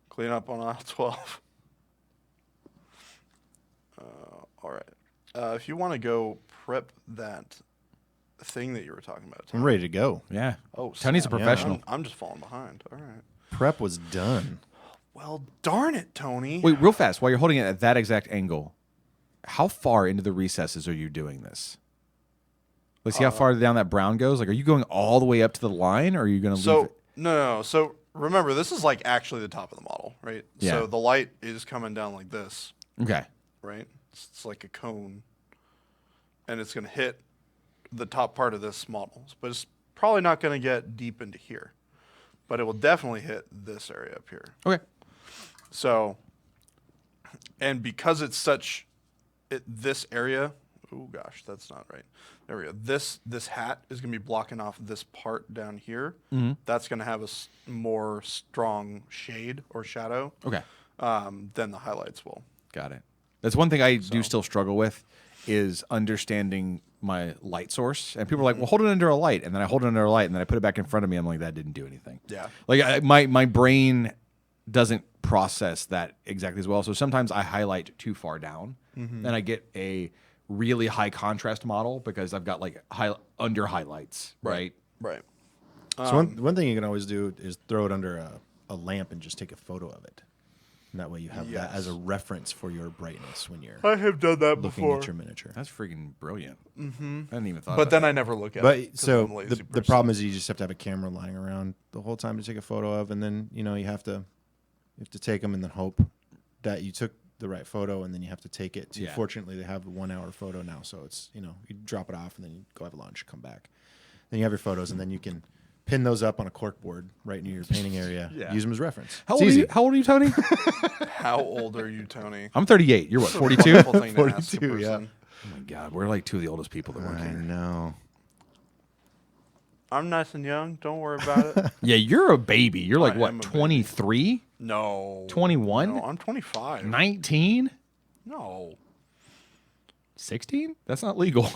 S1: Clean up on aisle 12. All right. If you want to go prep that thing that you were talking about.
S3: I'm ready to go.
S2: Yeah.
S1: Oh,
S2: Tony's a
S1: snap.
S2: professional.
S1: I'm just falling behind. All right.
S3: Prep was done.
S1: Well, darn it, Tony.
S2: Wait, real fast, while you're holding it at that exact angle, how far into the recesses are you doing this? Let's see how far down that brown goes. Like, are you going all the way up to the line, or are you going to leave
S1: So
S2: it?
S1: no. So remember, this is like actually the top of the model, right?
S2: Yeah.
S1: So the light is coming down like this,
S2: Okay.
S1: right? It's like a cone, and it's going to hit the top part of this model, but it's probably not going to get deep into here, but it will definitely hit this area up here.
S2: Okay.
S1: So, and because it's this area. Oh gosh, that's not right. There we go. This hat is going to be blocking off this part down here.
S2: Mm-hmm.
S1: That's going to have a more strong shade or shadow
S2: Okay.
S1: than the highlights will.
S2: Got it. That's one thing I do still struggle with is understanding my light source. And people are like, well, hold it under a light. And then I hold it under a light, and then I put it back in front of me. I'm like, that didn't do anything.
S1: Yeah.
S2: Like, my brain doesn't process that exactly as well. So sometimes I highlight too far down, and I get a really high contrast model because I've got like under highlights, right?
S1: Right.
S3: So one thing you can always do is throw it under a lamp and just take a photo of it. And that way you have that as a reference for your brightness when you're
S1: I have done that
S3: looking
S1: before.
S3: at your miniature.
S2: That's freaking brilliant. Mm-hmm. I hadn't even thought
S1: But
S2: about
S1: then
S2: that.
S1: I never look at it.
S3: But
S1: 'cause
S3: so
S1: I'm a lazy
S3: the
S1: person.
S3: problem is you just have to have a camera lying around the whole time to take a photo of, and then you have to take them and then hope that you took the right photo, and then you have to take it to.
S2: Yeah.
S3: Fortunately, they have a 1 hour photo now, so it's you drop it off and then you go have lunch, come back, then you have your photos, and then you can pin those up on a cork board right near your painting area.
S2: Yeah.
S3: Use them as reference.
S2: How
S3: It's
S2: old, are
S3: easy.
S2: you, how old are you, Tony?
S1: How old are you, Tony?
S2: I'm 38. You're what, 42?
S1: Wonderful thing to ask a
S3: 42, yeah.
S1: person.
S2: Oh my God, we're like two of the oldest people that work
S3: I
S2: here.
S3: know.
S1: I'm nice and young. Don't worry about it.
S2: Yeah, you're a baby. You're like
S1: I
S2: what,
S1: am a baby.
S2: 23?
S1: No.
S2: 21?
S1: No, I'm 25.
S2: 19?
S1: No.
S2: 16? That's not legal.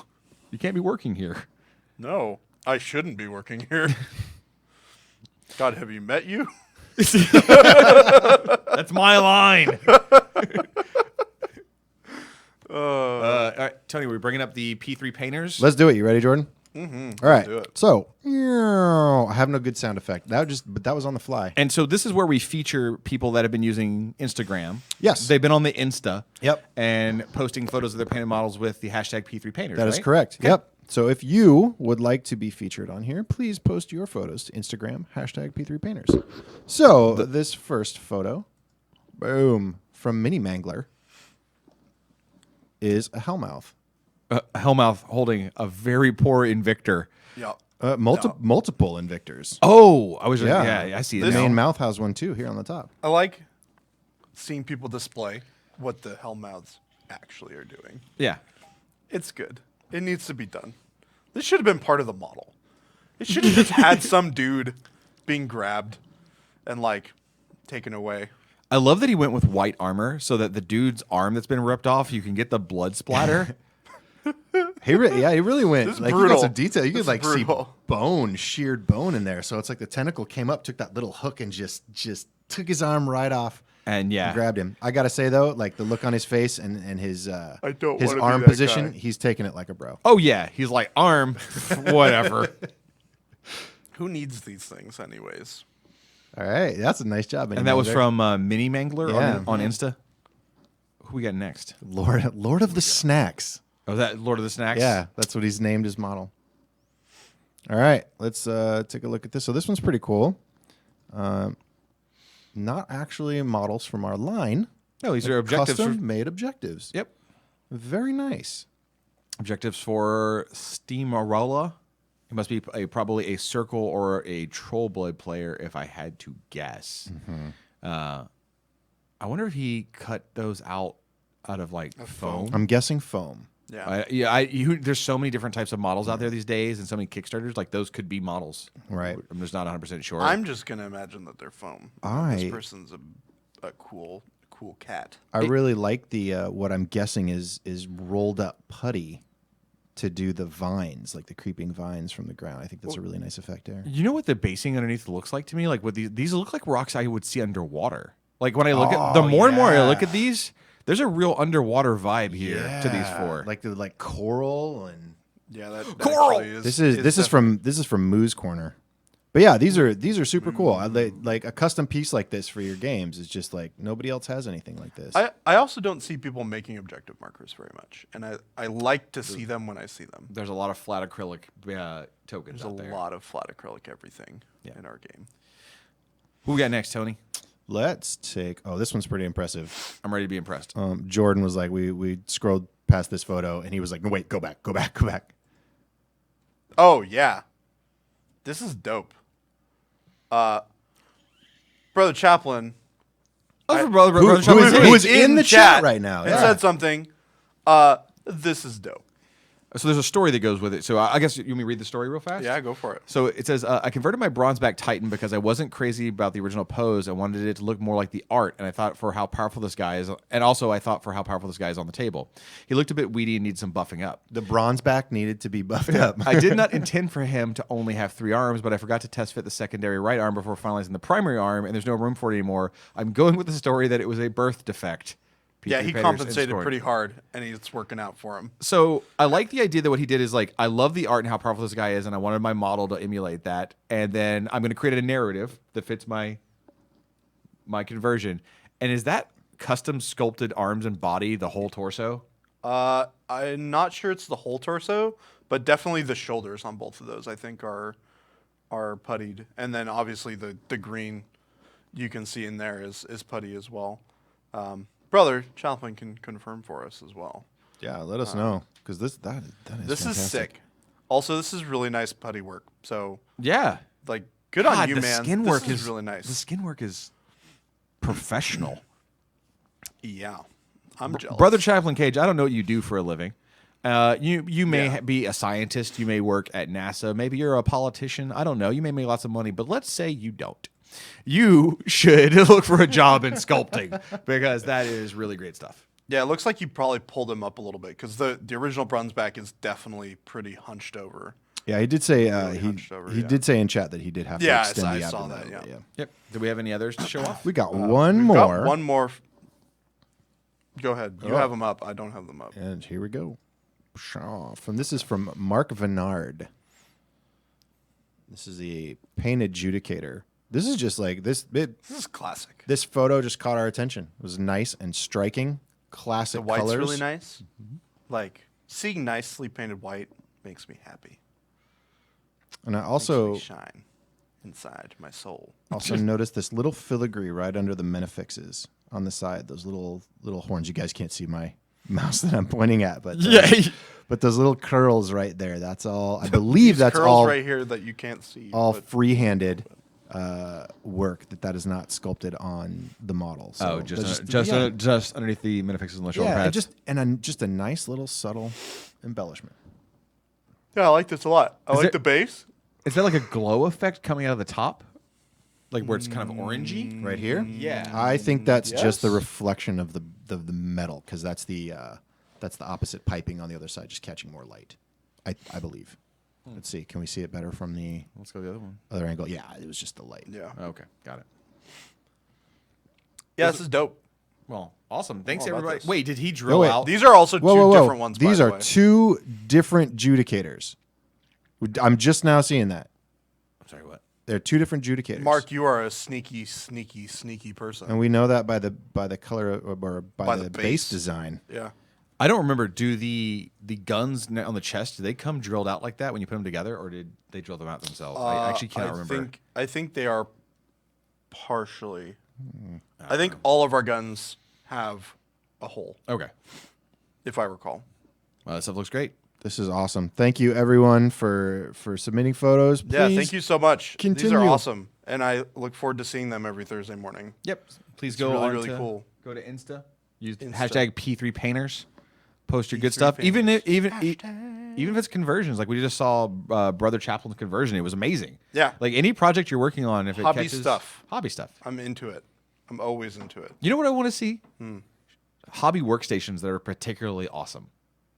S2: You can't be working here.
S1: No. I shouldn't be working here. God, have you met you?
S2: That's my line. All right, Tony, we're bringing up the P3 painters.
S3: Let's do it. You ready, Jordan?
S1: Mm-hmm.
S3: All right.
S1: Do it.
S3: So I have no good sound effect. But that was on the fly.
S2: And so this is where we feature people that have been using Instagram.
S3: Yes.
S2: They've been on the Insta.
S3: Yep.
S2: And posting photos of their painted models with the hashtag P3 painters.
S3: That is
S2: right?
S3: correct. Yep. So if you would like to be featured on here, please post your photos to Instagram, hashtag P3Painters. So this first photo, boom, from Mini Mangler is a Hellmouth.
S2: Hellmouth holding a very poor Invictor.
S1: Yeah.
S3: Multiple Invictors.
S2: Oh, I was yeah, I see it
S3: The
S2: now.
S3: main mouth has one too here on the top.
S1: I like seeing people display what the Hellmouths actually are doing.
S2: Yeah.
S1: It's good. It needs to be done. This should have been part of the model. It should have just had some dude being grabbed and like taken away.
S2: I love that he went with white armor so that the dude's arm that's been ripped off, you can get the blood splatter.
S3: He really went.
S1: This is
S3: Like you
S1: brutal.
S3: got some detail. You
S1: This
S3: could like
S1: is
S3: see
S1: brutal.
S3: sheared bone in there. So it's like the tentacle came up, took that little hook, and just took his arm right off.
S2: And yeah,
S3: grabbed him. I gotta say though, like the look on his face and his
S1: I don't
S3: his
S1: wanna be
S3: arm
S1: that
S3: position,
S1: guy.
S3: he's taking it like a bro.
S2: oh yeah, he's like arm, whatever.
S1: Who needs these things, anyways?
S3: All right, that's a nice job.
S2: And that was
S3: Mangler.
S2: from Mini Mangler
S3: Yeah.
S2: on Insta. Who we got next?
S3: Lord of the Snacks.
S2: Oh, that Lord of the Snacks.
S3: Yeah, that's what he's named his model. All right, let's take a look at this. So this one's pretty cool. Not actually models from our line.
S2: No, these are objectives.
S3: Custom made objectives.
S2: Yep.
S3: Very nice.
S2: Objectives for Steamarola. He must be probably a Circle or a Troll Blade player, if I had to guess. I wonder if he cut those out of like foam.
S3: I'm guessing foam.
S1: Yeah.
S2: There's so many different types of models out there these days, and so many Kickstarters. Like those could be models.
S3: Right.
S2: I'm just not 100% sure.
S1: I'm just gonna imagine that they're foam. This person's a cool cat.
S3: I really like the what I'm guessing is rolled up putty to do the vines, like the creeping vines from the ground. I think that's a really nice effect there.
S2: You know what the basing underneath looks like to me? Like what these look like rocks I would see underwater. Like when I look at the more and more I look at these, there's a real underwater vibe here to these four.
S3: Like the coral and
S1: Yeah, that
S2: Coral!
S1: actually
S3: this is from Moo's Corner. But yeah, these are super cool. Like a custom piece like this for your games is just like nobody else has anything like this.
S1: I also don't see people making objective markers very much, and I like to see them when I see them.
S2: There's a lot of flat acrylic tokens
S1: There's
S2: out there.
S1: a lot of flat acrylic everything in our game.
S2: Who we got next, Tony?
S3: Let's take. Oh, this one's pretty impressive.
S2: I'm ready to be impressed.
S3: Jordan was like, we scrolled past this photo, and he was like, no, wait, go back.
S1: Oh yeah, this is dope. Brother Chaplin,
S3: Who is in the chat right now?
S1: and
S3: Yeah.
S1: said something. This is dope.
S2: So there's a story that goes with it. So I guess you want me to read the story real fast?
S1: Yeah, go for it.
S2: So it says, I converted my bronze back Titan because I wasn't crazy about the original pose. I wanted it to look more like the art, and I thought for how powerful this guy is, and also I thought for how powerful this guy is on the table. He looked a bit weedy and needed some buffing up.
S3: The bronze back needed to be buffed up.
S2: I did not intend for him to only have 3 arms, but I forgot to test fit the secondary right arm before finalizing the primary arm, and there's no room for it anymore. I'm going with the story that it was a birth defect.
S1: Yeah, he
S2: Peters
S1: compensated
S2: and
S1: pretty hard, and it's working out for him.
S2: So I like the idea that what he did is like, I love the art and how powerful this guy is, and I wanted my model to emulate that. And then I'm going to create a narrative that fits my conversion. And is that custom sculpted arms and body, the whole torso?
S1: I'm not sure it's the whole torso, but definitely the shoulders on both of those I think are puttied. And then obviously the green you can see in there is putty as well. Brother Chaplin can confirm for us as well.
S3: Yeah, let us know because that is
S1: This
S3: fantastic.
S1: is sick. Also, this is really nice putty work. So
S2: Yeah.
S1: like good on
S2: God,
S1: you,
S2: the
S1: man.
S2: Skin
S1: This
S2: work
S1: is really nice.
S2: The skin work is professional.
S1: Yeah, I'm jealous.
S2: Brother Chaplain Cage, I don't know what you do for a living. You may
S1: Yeah.
S2: be a scientist. You may work at NASA. Maybe you're a politician. I don't know. You may make lots of money, but let's say you don't. You should look for a job in sculpting because that is really great stuff.
S1: Yeah, it looks like you probably pulled him up a little bit because the original bronze back is definitely pretty hunched over.
S3: Yeah, he did say
S1: Really hunched over,
S3: he
S1: yeah.
S3: did say in chat that he did have to
S1: Yeah,
S3: extend
S1: I
S3: the
S1: saw
S3: abdomen.
S1: that, yeah.
S2: Yep. Do we have any others to show off?
S3: We got one
S1: We've
S3: more.
S1: got one more. Go ahead. You
S3: Oh.
S1: have them up. I don't have them up.
S3: And here we go. This is from Mark Venard. This is the paint adjudicator. This is just like this.
S1: This is classic.
S3: This photo just caught our attention. It was nice and striking. Classic
S1: The white's
S3: colors.
S1: really nice. Like seeing nicely painted white makes me happy.
S3: And I
S1: Makes
S3: also
S1: me shine inside my soul.
S3: also noticed this little filigree right under the minifixes on the side. Those little horns. You guys can't see my mouse that I'm pointing at, but but those little curls right there. That's all. I believe
S1: These
S3: that's
S1: curls
S3: all
S1: right here that you can't see.
S3: all
S1: but
S3: free-handed work. That is not sculpted on the model. So
S2: just underneath the minifixes and the shoulder
S3: yeah,
S2: pads.
S3: just a nice little subtle embellishment.
S1: yeah, I like this a lot. I
S2: Is
S1: like
S2: it-
S1: the base.
S2: Is that like a glow effect coming out of the top? Like where it's kind of orangey?
S3: Right here,
S2: Yeah.
S3: I think that's just the
S1: Yes.
S3: reflection of the metal because that's the opposite piping on the other side, just catching more light. I believe. Let's see. Can we see it better from the
S2: Let's go to the other one.
S3: other angle? Yeah, it was just the light.
S1: Yeah.
S2: Okay, got it.
S1: Yeah, this is dope.
S2: Well, awesome. Thanks,
S1: All about
S2: everybody.
S1: this.
S2: Wait, did he drill
S3: wait.
S2: out?
S1: These are also two different ones.
S3: These
S1: by
S3: are
S1: the way.
S3: two different judicators. I'm just now seeing that.
S2: I'm sorry, what?
S3: They're two different judicators.
S1: Mark, you are a sneaky person.
S3: And we know that by the color or by the base
S1: base.
S3: design.
S1: Yeah.
S2: I don't remember. Do the guns on the chest, do they come drilled out like that when you put them together, or did they drill them out themselves? I actually cannot remember.
S1: I think they are partially. I think all of our guns have a hole,
S2: Okay.
S1: if I recall.
S2: Well, that stuff looks great.
S3: This is awesome. Thank you, everyone, for submitting photos.
S1: Yeah,
S3: Please
S1: thank you so much. These
S3: continue.
S1: are awesome, and I look forward to seeing them every Thursday morning.
S2: Yep. Please
S1: It's
S2: go
S1: really,
S2: on
S1: really
S2: to-
S1: cool.
S2: Go to Insta. Use
S1: Insta.
S2: hashtag P3 Painters. Post your good
S1: P3
S2: stuff. Even if,
S1: Painters.
S2: even if it's conversions, like we just saw Brother Chaplin's conversion, it was amazing.
S1: Yeah.
S2: Like any project you're working on, if it
S1: Hobby
S2: catches
S1: stuff.
S2: hobby stuff.
S1: I'm into it. I'm always into it.
S2: You know what I want to see? Hobby workstations that are particularly awesome.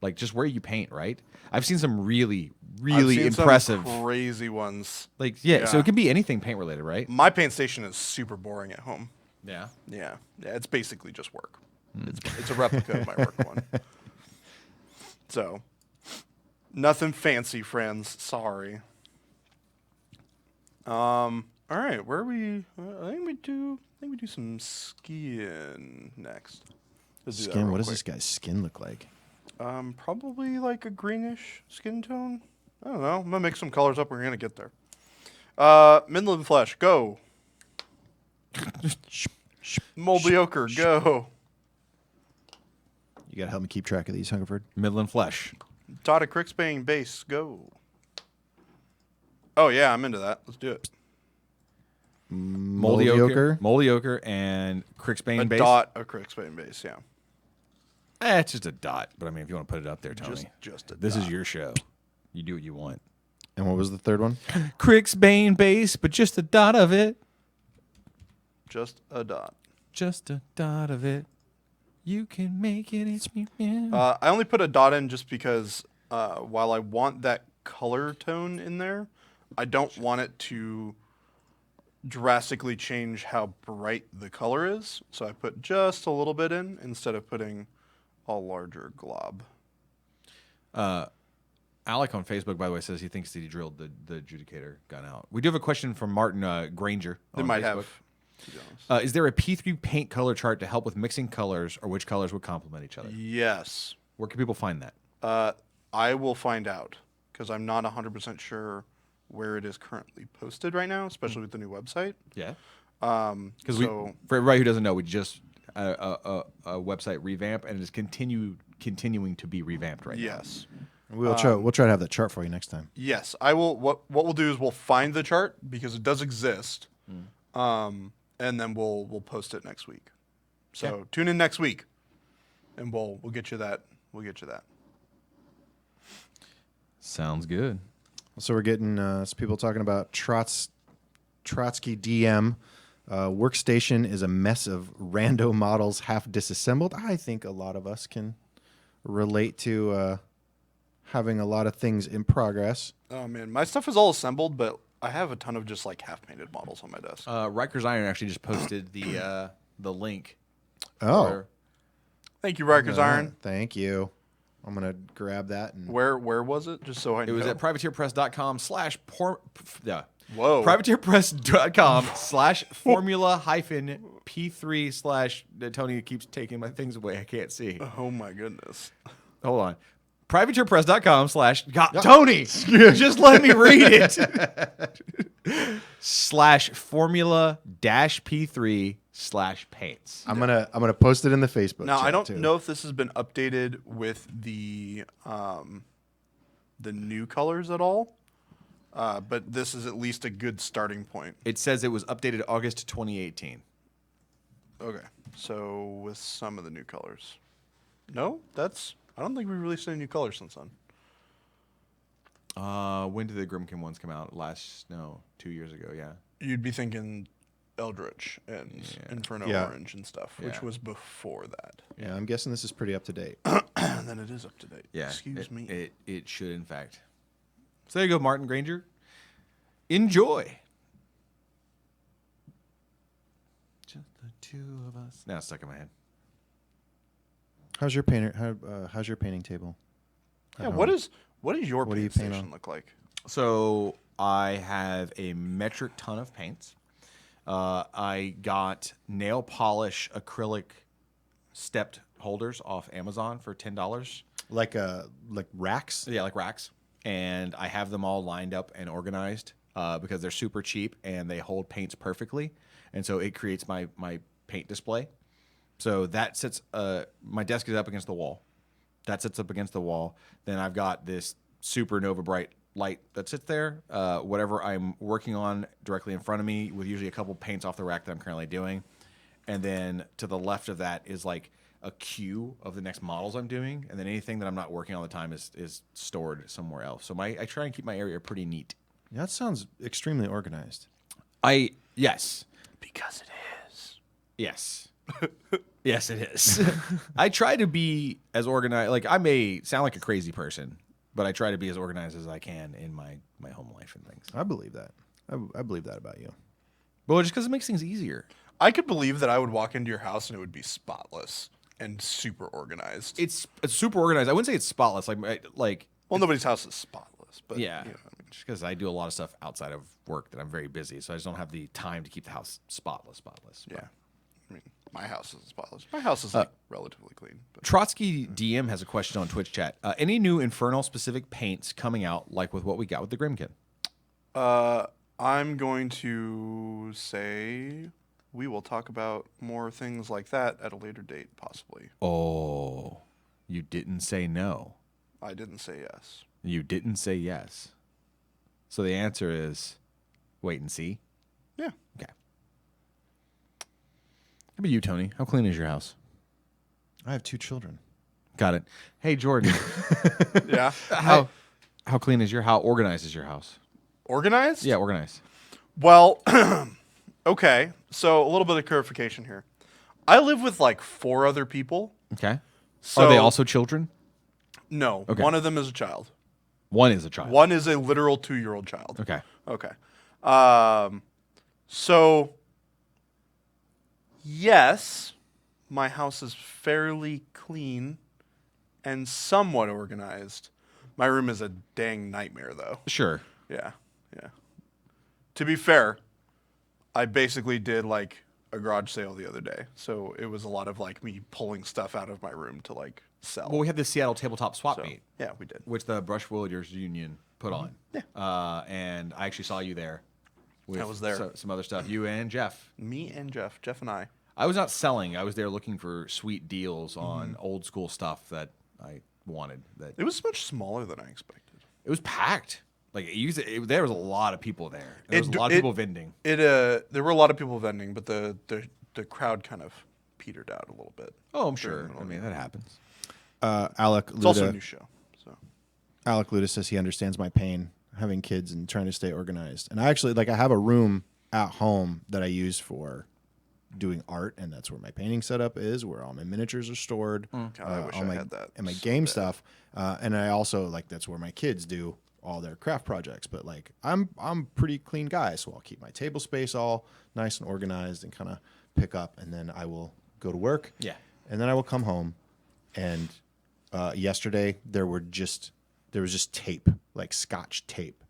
S2: Like just where you paint, right? I've seen some really, really
S1: I've seen some
S2: impressive.
S1: crazy ones.
S2: Like yeah, so
S1: Yeah.
S2: it can be anything paint related, right?
S1: My paint station is super boring at home.
S2: Yeah.
S1: Yeah, it's basically just work. It's a replica of my work one. So, nothing fancy, friends. Sorry. All right, where are we? I think we do some skin next. Let's do that
S3: Skin.
S1: real
S3: What does
S1: quick.
S3: this guy's skin look like?
S1: Probably like a greenish skin tone. I don't know. I'm gonna mix some colors up. We're gonna get there. Midland Flesh, go. Moldy Ochre, go.
S3: You gotta help me keep track of these, Hungerford.
S2: Midland Flesh.
S1: Dotted Crixbane base, go. Oh yeah, I'm into that. Let's do it.
S2: Moldy ochre, and Crixbane
S1: A
S2: base.
S1: dot of Crixbane base, yeah.
S2: It's just a dot. But I mean, if you want to put it up there, Tony,
S1: Just a
S2: this
S1: dot.
S2: is your show. You do what you want.
S3: And what was the third one?
S2: Crixbane base, but just a dot of it.
S1: Just a dot.
S2: Just a dot of it. You can make it. It's me.
S1: I only put a dot in just because while I want that color tone in there, I don't want it to drastically change how bright the color is. So I put just a little bit in instead of putting a larger glob.
S2: Alec on Facebook, by the way, says he thinks that he drilled the adjudicator gun out. We do have a question from Martin Granger.
S1: They
S2: on
S1: might
S2: Facebook.
S1: have, to be honest.
S2: Is there a P3 paint color chart to help with mixing colors, or which colors would complement each other?
S1: Yes.
S2: Where can people find that?
S1: I will find out because I'm not 100% sure where it is currently posted right now, especially with the new website.
S2: Yeah.
S1: Because
S2: For everybody who doesn't know, we just a website revamp, and it is continuing to be revamped right now.
S1: yes.
S3: We'll try to have that chart for you next time.
S1: Yes, I will. What we'll do is we'll find the chart because it does exist, and then we'll post it next week. So tune in next week, and we'll get you that. We'll get you that.
S2: Sounds good.
S3: So we're getting some people talking about Trotsky DM. Workstation is a mess of rando models half disassembled. I think a lot of us can relate to having a lot of things in progress.
S1: Oh man, my stuff is all assembled, but I have a ton of just like half painted models on my desk.
S2: Riker's Iron actually just posted the link.
S3: Oh,
S2: for-
S1: Thank you, Rikers Iron.
S3: Thank you. I'm gonna grab that and
S1: Where was it? Just so I know.
S2: it was at privateerpress.com
S1: Whoa.
S2: privateerpress.com/formula P3 / Tony keeps taking my things away. I can't see.
S1: Oh my goodness.
S2: Hold on. Privateerpress.com / Tony, just let me read it. /formula P3 / paints.
S3: I'm gonna post it in the Facebook.
S1: Now
S3: chat
S1: I don't
S3: too.
S1: know if this has been updated with the new colors at all, but this is at least a good starting point.
S2: It says it was updated August 2018.
S1: Okay, so with some of the new colors. No, I don't think we released any new colors since then.
S2: When did the Grimkin ones come out? 2 years ago, yeah.
S1: You'd be thinking Eldritch and Inferno
S3: Yeah.
S1: Orange and stuff, which
S2: Yeah.
S1: was before that.
S3: Yeah, I'm guessing this is pretty up to date.
S1: And then it is up to date.
S2: Yeah.
S1: Excuse me.
S2: It should, in fact. So there you go, Martin Granger. Enjoy. Just the two of us. Now it's stuck in my head.
S3: How's your how's your painting table? at
S1: Yeah,
S3: home?
S1: what is your
S3: What do you
S1: paint
S3: paint
S1: station
S3: on?
S1: look like?
S2: So I have a metric ton of paints. I got nail polish acrylic stepped holders off Amazon for $10.
S3: like racks?
S2: Yeah, like racks. And I have them all lined up and organized because they're super cheap and they hold paints perfectly. And so it creates my paint display. So that sits, my desk is up against the wall. That sits up against the wall. Then I've got this super Nova Bright light that sits there. Whatever I'm working on directly in front of me with usually a couple paints off the rack that I'm currently doing. And then to the left of that is like a queue of the next models I'm doing. And then anything that I'm not working all the time is stored somewhere else. So I try and keep my area pretty neat.
S3: Yeah, that sounds extremely organized.
S2: Yes.
S1: Because it is.
S2: Yes. Yes, it is. I try to be as organized. Like, I may sound like a crazy person, but I try to be as organized as I can in my home life and things.
S3: I believe that. I believe that about you.
S2: Well, just because it makes things easier.
S1: I could believe that I would walk into your house and it would be spotless and super organized.
S2: It's super organized. I wouldn't say it's spotless.
S1: Well, nobody's house is spotless, but
S2: Yeah.
S1: you know what I mean.
S2: Just because I do a lot of stuff outside of work that I'm very busy, so I just don't have the time to keep the house spotless.
S1: Yeah. I mean, my house isn't spotless. My house is like relatively clean. But
S2: Trotsky DM has a question on Twitch chat. Any new Infernal specific paints coming out, like with what we got with the Grimkin?
S1: I'm going to say we will talk about more things like that at a later date, possibly.
S2: Oh, you didn't say no.
S1: I didn't say yes.
S2: You didn't say yes. So the answer is wait and see.
S1: Yeah.
S2: Okay. How about you, Tony? How clean is your house?
S3: I have 2 children.
S2: Got it. Hey, Jordan.
S1: Yeah.
S2: How clean is how organized is your house?
S1: Organized?
S2: Yeah, organized.
S1: Well, okay. So a little bit of clarification here. I live with like 4 other people.
S2: Okay.
S1: So,
S2: Are they also children?
S1: No.
S2: Okay.
S1: One of them is a child.
S2: One is a child.
S1: One is a literal 2-year-old child.
S2: Okay.
S1: Okay. So, yes, my house is fairly clean and somewhat organized. My room is a dang nightmare, though.
S2: Sure.
S1: Yeah. To be fair, I basically did like a garage sale the other day. So it was a lot of like me pulling stuff out of my room to like sell.
S2: Well, we had the Seattle tabletop swap
S1: So,
S2: meet,
S1: yeah, we did.
S2: which the Brushwooders Union put on. Yeah. And I actually saw you there. With
S1: I was there.
S2: Some other stuff. You and Jeff.
S1: Me and Jeff and I.
S2: I was not selling. I was there looking for sweet deals on old school stuff that I wanted. That
S1: It was much smaller than I expected.
S2: it was packed. Like there was a lot of people there. There was a lot of people vending.
S1: There were a lot of people vending, but the crowd kind of petered out a little bit.
S2: Oh, I'm sure. I mean, that happens.
S3: Alec
S1: It's also a
S3: Luda,
S1: new show. So
S3: Alec Luda says he understands my pain having kids and trying to stay organized. And I actually I have a room at home that I use for doing art, and that's where my painting setup is, where all my miniatures are stored.
S1: God, I wish
S3: all
S1: I
S3: my,
S1: had that
S3: and my
S1: so
S3: game
S1: bad.
S3: stuff. And I also that's where my kids do all their craft projects. But I'm pretty clean guy, so I'll keep my table space all nice and organized and kind of pick up, and then I will go to work.
S2: Yeah.
S3: And then I will come home, and yesterday there was just tape, like Scotch tape,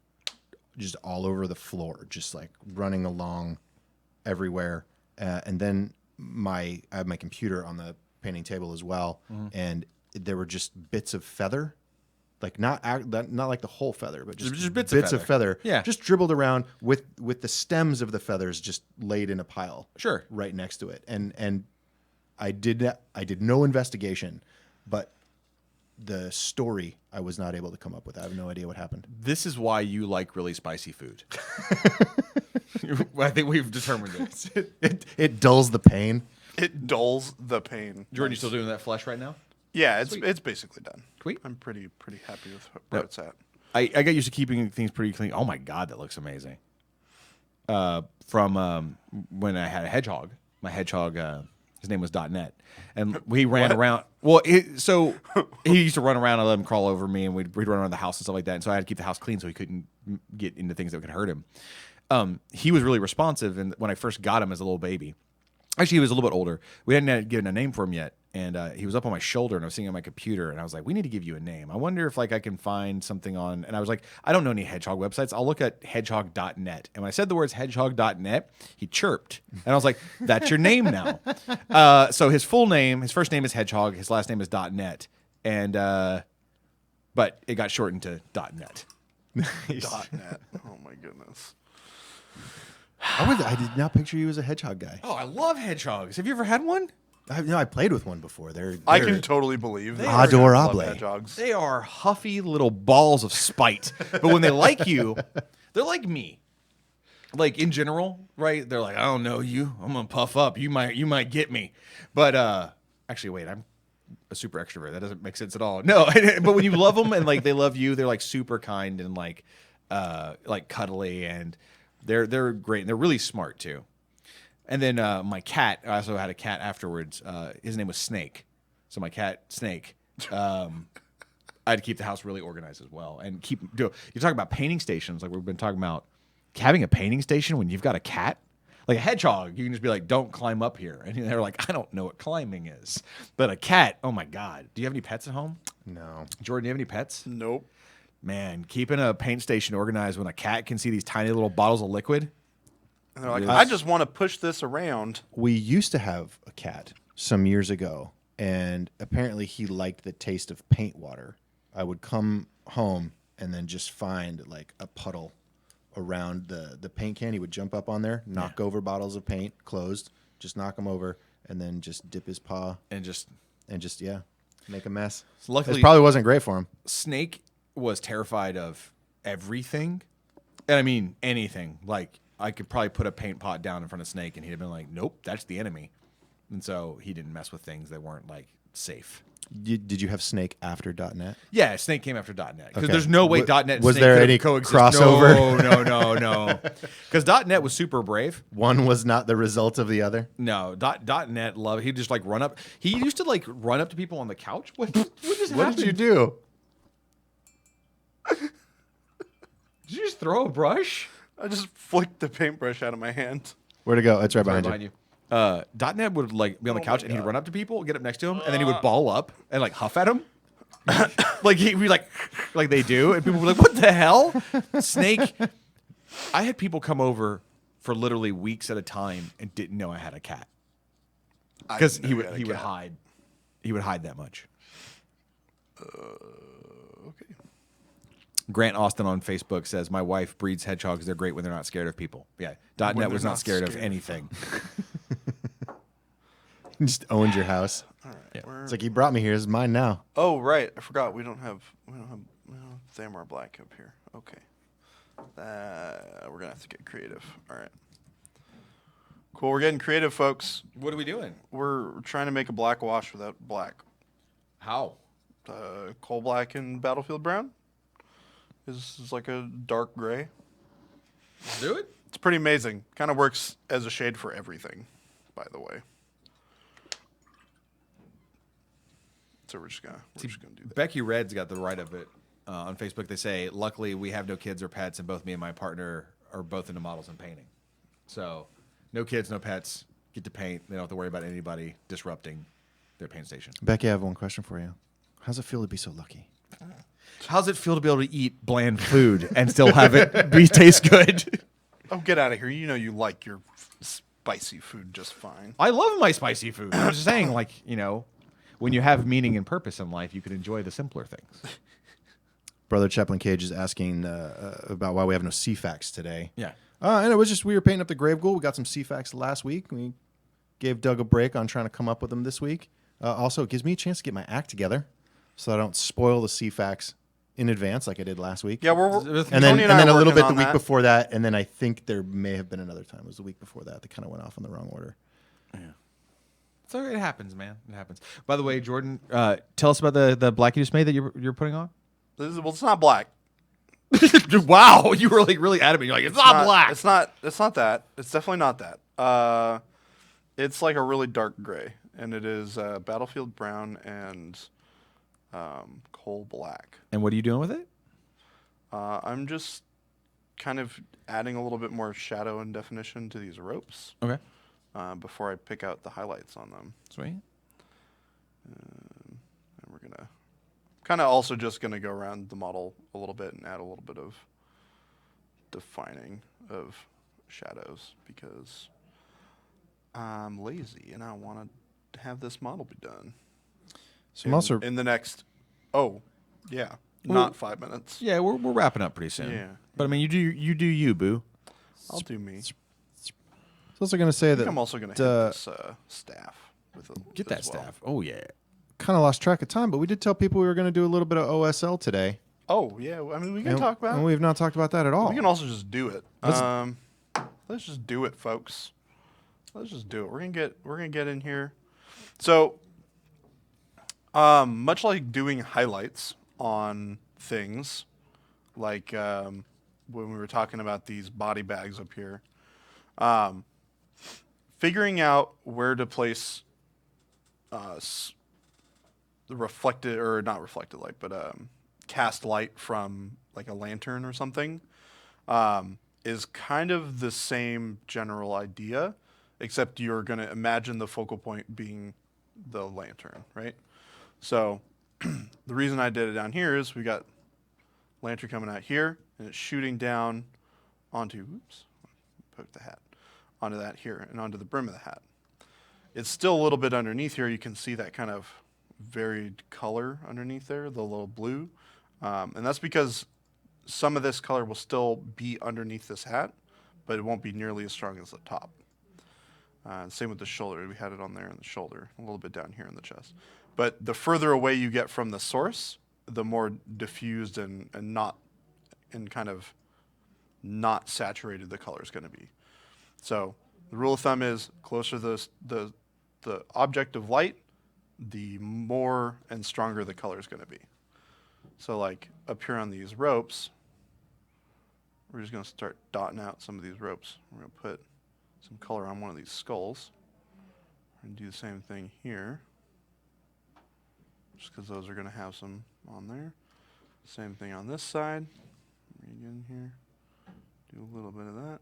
S3: just all over the floor, just like running along everywhere. And then I have my computer on the painting table as well, and there were just bits of feather, like not like the whole feather, but just
S2: bits
S3: of
S2: of
S3: feather,
S2: Yeah.
S3: just dribbled around with the stems of the feathers just laid in a pile,
S2: Sure.
S3: right next to it. And I did no investigation, but the story I was not able to come up with. I have no idea what happened.
S2: This is why you like really spicy food. I think we've determined it.
S3: It dulls the pain.
S1: it dulls the pain.
S2: Jordan, you still doing that flesh right now?
S1: Yeah, it's basically done.
S2: Sweet.
S1: I'm pretty happy with where it's at.
S2: I got used to keeping things pretty clean. Oh my god, that looks amazing. From when I had a hedgehog, my hedgehog, his name was .net, and we ran around. Well, so he used to run around. I let him crawl over me, and we'd run around the house and stuff like that. And so I had to keep the house clean so he couldn't get into things that could hurt him. He was really responsive, and when I first got him as a little baby, Actually, he was a little bit older. We hadn't given a name for him yet, and he was up on my shoulder, and I was sitting on my computer, and I was like, "We need to give you a name. I wonder if like I can find something on." And I was like, "I don't know any hedgehog websites. I'll look at hedgehog.net." And when I said the words hedgehog.net, he chirped, and I was like, "That's your name now." So his first name is Hedgehog, his last name is .net, and but it got shortened to .net.
S1: .net. Oh my goodness.
S3: I did not picture you as a hedgehog guy.
S2: Oh, I love hedgehogs. Have you ever had one?
S3: I played with one before.
S1: I can totally believe that.
S3: Adorable.
S1: Hedgehogs.
S2: They are huffy little balls of spite. But when they like you, they're like me. Like in general, right? They're like, I don't know you. I'm gonna puff up. You might get me. But actually, wait, I'm a super extrovert. That doesn't make sense at all. No, but when you love them and like they love you, they're like super kind and like cuddly, and they're great, and they're really smart too. And then my cat, I also had a cat afterwards. His name was Snake. So my cat, Snake, I had to keep the house really organized as well. And you talk about painting stations, like we've been talking about. Having a painting station when you've got a cat, like a hedgehog, you can just be like, don't climb up here. And they're like, I don't know what climbing is. But a cat, oh my God. Do you have any pets at home?
S3: No.
S2: Jordan, do you have any pets?
S1: Nope.
S2: Man, keeping a paint station organized when a cat can see these tiny little bottles of liquid.
S1: And they're like, I just want to push this around.
S3: We used to have a cat some years ago, and apparently he liked the taste of paint water. I would come home and then just find like a puddle around the paint can. He would jump up on there, knock over bottles of paint closed, just knock them over, and then just dip his paw
S2: And just
S3: make a mess.
S2: luckily,
S3: It probably wasn't great for him.
S2: Snake was terrified of everything. And I mean, anything. Like, I could probably put a paint pot down in front of Snake, and he'd have been like, nope, that's the enemy. And so he didn't mess with things that weren't, like, safe.
S3: Did you have Snake after .net?
S2: Yeah, Snake came after .net. Because
S3: Okay.
S2: there's no way .net and
S3: Was
S2: Snake
S3: there
S2: could
S3: any
S2: have coexisted.
S3: crossover?
S2: No. Because .net was super brave.
S3: One was not the result of the other.
S2: No, .net love. He'd just, like, run up. He used to, like, run up to people on the couch. What just
S3: What
S2: happened?
S3: did you do?
S2: Did you just throw a brush?
S1: I just flicked the paintbrush out of my hand.
S3: Where'd it go? It's right behind you.
S2: .net would like be on the
S1: Oh
S2: couch
S1: my
S2: and he'd
S1: God.
S2: run up to people, get up next to him, and then he would ball up and like huff at him. Like he'd be like they do, and people would be like, "What the hell?" Snake. I had people come over for literally weeks at a time and didn't know I had a cat because he would hide. He would hide that much.
S1: Okay.
S2: Grant Austin on Facebook says, "My wife breeds hedgehogs. They're great when they're not scared of people." Yeah, .net
S1: they're
S2: was not
S1: not
S2: scared of
S1: scared of
S2: anything.
S3: Just owned your house.
S1: All right.
S2: Yeah.
S3: It's like, you brought me here. It's mine now.
S1: Oh, right. I forgot. We don't have Thamar Black up here. Okay. We're going to have to get creative. All right. Cool. We're getting creative, folks.
S2: What are we doing?
S1: We're trying to make a black wash without black.
S2: How?
S1: Coal black and Battlefield brown is like a dark gray.
S2: Do it.
S1: It's pretty amazing. Kind of works as a shade for everything, by the way. So we're just gonna do that.
S2: Becky Red's got the right of it on Facebook. They say, luckily, we have no kids or pets, and both me and my partner are both into models and painting. So, no kids, no pets, get to paint. They don't have to worry about anybody disrupting their paint station.
S3: Becky, I have one question for you. How's it feel to be so lucky?
S2: How's it feel to be able to eat bland food and still have it taste good?
S1: Oh, get out of here. You know you like your spicy food just fine.
S2: I love my spicy food. I'm just saying, like, when you have meaning and purpose in life, you can enjoy the simpler things.
S3: Brother Chaplain Cage is asking about why we have no CFAX today.
S2: Yeah.
S3: And it was just we were painting up the grave ghoul. We got some CFAX last week. We gave Doug a break on trying to come up with them this week. Also, it gives me a chance to get my act together so I don't spoil the CFAX in advance like I did last week.
S1: Yeah, we're
S3: And then,
S1: Tony
S3: and
S1: I
S3: then
S1: are
S3: a little
S1: working
S3: bit the
S1: on
S3: week
S1: that.
S3: before that, and then I think there may have been another time. It was the week before that went off in the wrong order.
S2: Yeah. So it happens, man. It happens. By the way, Jordan, tell us about the black you just made that you're putting on.
S1: Well, it's not black.
S2: Wow, you were like really adamant. You're like, it's not black.
S1: It's not that. It's definitely not that. It's like a really dark gray, and it is Battlefield brown and coal black.
S2: And what are you doing with it?
S1: I'm just kind of adding a little bit more shadow and definition to these ropes.
S2: Okay.
S1: before I pick out the highlights on them.
S2: Sweet.
S1: And we're gonna kind of also just gonna go around the model a little bit and add a little bit of defining of shadows because I'm lazy and I want to have this model be done.
S3: So I'm also
S1: In the next, not
S2: Well,
S1: 5 minutes.
S2: Yeah, we're wrapping up pretty soon.
S1: Yeah.
S2: But I mean, you do you, boo.
S1: I'll do me.
S3: also going to say
S1: I think
S3: that
S1: I'm also gonna hit this staff with
S2: Get that staff. Oh yeah.
S3: kind of lost track of time, but we did tell people we were going to do a little bit of OSL today.
S1: Oh yeah, I mean we can
S3: and,
S1: talk about
S3: and
S1: it.
S3: we've not talked about that at all.
S1: We can also just do it.
S3: Let's-
S1: Let's just do it, folks. Let's just do it. We're gonna get in here. So, much like doing highlights on things, like when we were talking about these body bags up here, figuring out where to place the reflected or not reflected light, but cast light from like a lantern or something, is kind of the same general idea, except you're going to imagine the focal point being the lantern, right? So the reason I did it down here is we got lantern coming out here, and it's shooting down onto, poke the hat, onto that here, and onto the brim of the hat. It's still a little bit underneath here. You can see that kind of varied color underneath there, the little blue. And that's because some of this color will still be underneath this hat, but it won't be nearly as strong as the top. Same with the shoulder. We had it on there in the shoulder, a little bit down here in the chest. But the further away you get from the source, the more diffused and kind of not saturated the color is going to be. So the rule of thumb is closer the object of light, the more and stronger the color is going to be. So like up here on these ropes, we're just going to start dotting out some of these ropes. We're going to put some color on one of these skulls. We're going to do the same thing here, just because those are going to have some on there. Same thing on this side. Read in here. Do a little bit of that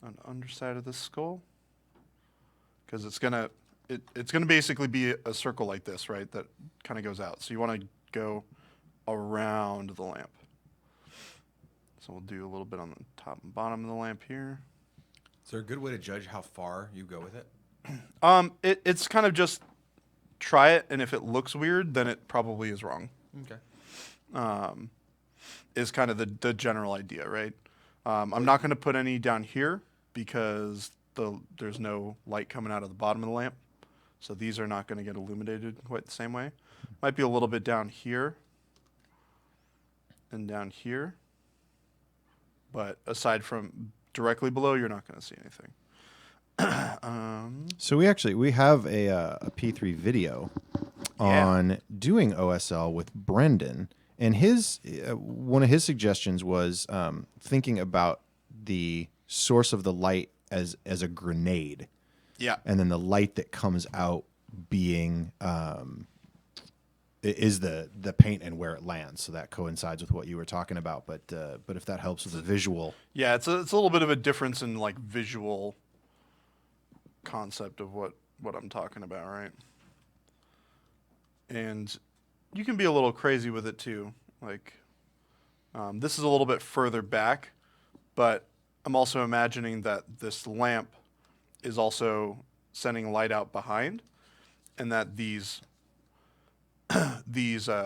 S1: on the underside of this skull, because it's gonna basically be a circle like this, right? That kind of goes out. So you want to go around the lamp. So we'll do a little bit on the top and bottom of the lamp here.
S2: Is there a good way to judge how far you go with it?
S1: It's kind of just try it, and if it looks weird, then it probably is wrong.
S2: Okay.
S1: Is kind of the general idea, right? I'm not going to put any down here because there's no light coming out of the bottom of the lamp. So these are not going to get illuminated quite the same way. Might be a little bit down here and down here. But aside from directly below, you're not going to see anything.
S3: So we have a P3 video on doing OSL with Brendan, and his one of his suggestions was thinking about the source of the light as a grenade.
S1: Yeah.
S3: And then the light that comes out being is the paint and where it lands. So that coincides with what you were talking about. But if that helps with the visual,
S1: Yeah, it's a little bit of a difference in like visual concept of what I'm talking about, right? And you can be a little crazy with it too. Like this is a little bit further back, but I'm also imagining that this lamp is also sending light out behind, and that these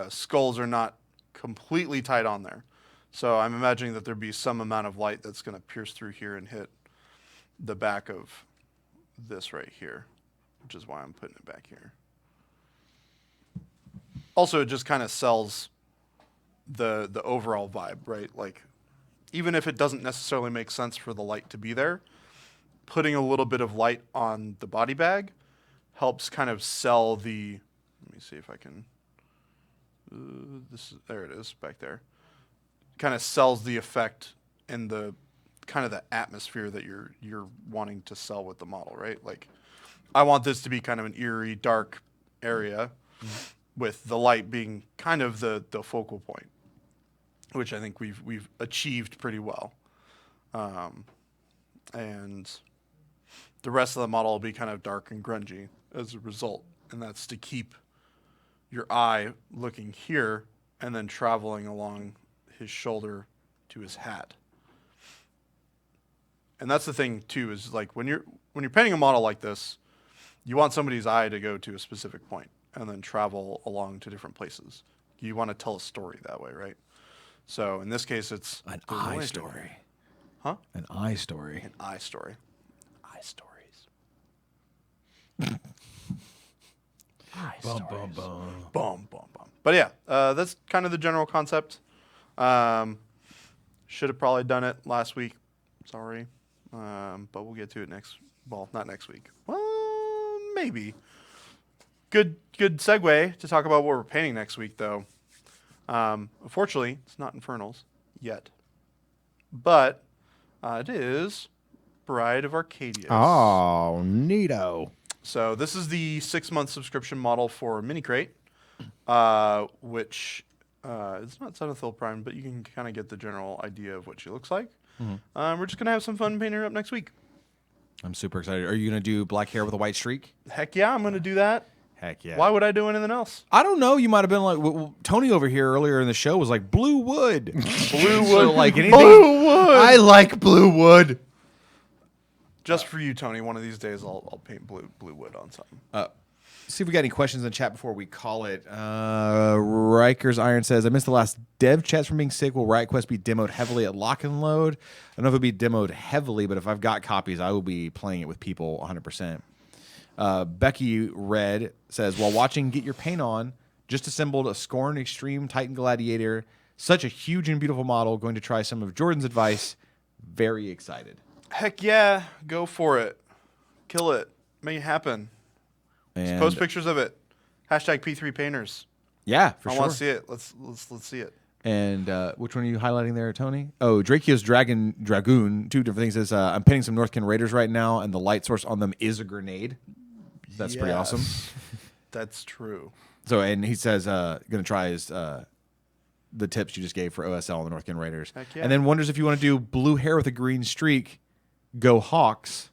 S1: skulls are not completely tight on there. So I'm imagining that there'd be some amount of light that's going to pierce through here and hit the back of this right here, which is why I'm putting it back here. Also, it just kind of sells the overall vibe, right? Like, even if it doesn't necessarily make sense for the light to be there, putting a little bit of light on the body bag helps kind of sell the. Let me see if I can. There it is back there. Kind of sells the effect and the kind of the atmosphere that you're wanting to sell with the model, right? Like, I want this to be kind of an eerie, dark area, with the light being kind of the focal point, which I think we've achieved pretty well. And the rest of the model will be kind of dark and grungy as a result. And that's to keep your eye looking here and then traveling along his shoulder to his hat. And that's the thing too, is like when you're painting a model like this, you want somebody's eye to go to a specific point and then travel along to different places. You want to tell a story that way, right? So in this case, it's
S2: An
S1: the
S2: eye
S1: noise
S2: story.
S1: maker. Huh?
S2: An eye story.
S1: An eye story. Eye stories. Eye
S2: Bum,
S1: stories.
S2: bum, bum.
S1: Boom, boom, boom. But yeah, that's kind of the general concept. Should have probably done it last week. Sorry. But we'll get to it not next week. Well, maybe. Good segue to talk about what we're painting next week, though. Unfortunately, it's not Infernals yet. But it is Bride of Arcadia.
S3: Oh, neato.
S1: So this is the 6-month subscription model for Mini Crate, which it's not Zenithil Prime, but you can kind of get the general idea of what she looks like. We're just going to have some fun painting her up next week.
S2: I'm super excited. Are you going to do black hair with a white streak?
S1: Heck yeah, I'm going to do that.
S2: Heck yeah.
S1: Why would I do anything else?
S2: I don't know. You might have been like Tony over here earlier in the show was like blue wood.
S1: Blue wood.
S2: So, like anything.
S1: Blue wood.
S3: I like blue wood.
S1: Just for you, Tony. One of these days, I'll paint blue wood on something.
S2: See if we got any questions in the chat before we call it. Riker's Iron says, I missed the last dev chats from being sick. Will Riot Quest be demoed heavily at Lock and Load? I don't know if it'll be demoed heavily, but if I've got copies, I will be playing it with people 100%. Becky Red says, while watching Get Your Paint On, just assembled a Scorn Extreme Titan Gladiator. Such a huge and beautiful model. Going to try some of Jordan's advice. Very excited.
S1: Heck yeah, go for it. Kill it. Make it happen.
S2: And
S1: Post pictures of it. Hashtag P3 Painters.
S2: yeah, for
S1: I
S2: sure.
S1: want to see it. Let's see it.
S2: And which one are you highlighting there, Tony? Oh, Dracio's Dragoon. Two different things. Says, I'm painting some Northkin Raiders right now, and the light source on them is a grenade. That's pretty awesome.
S1: That's true.
S2: So, and he says, going to try his the tips you just gave for OSL on the Northkin Raiders.
S1: Heck yeah.
S2: And then wonders if you want to do blue hair with a green streak. Go Hawks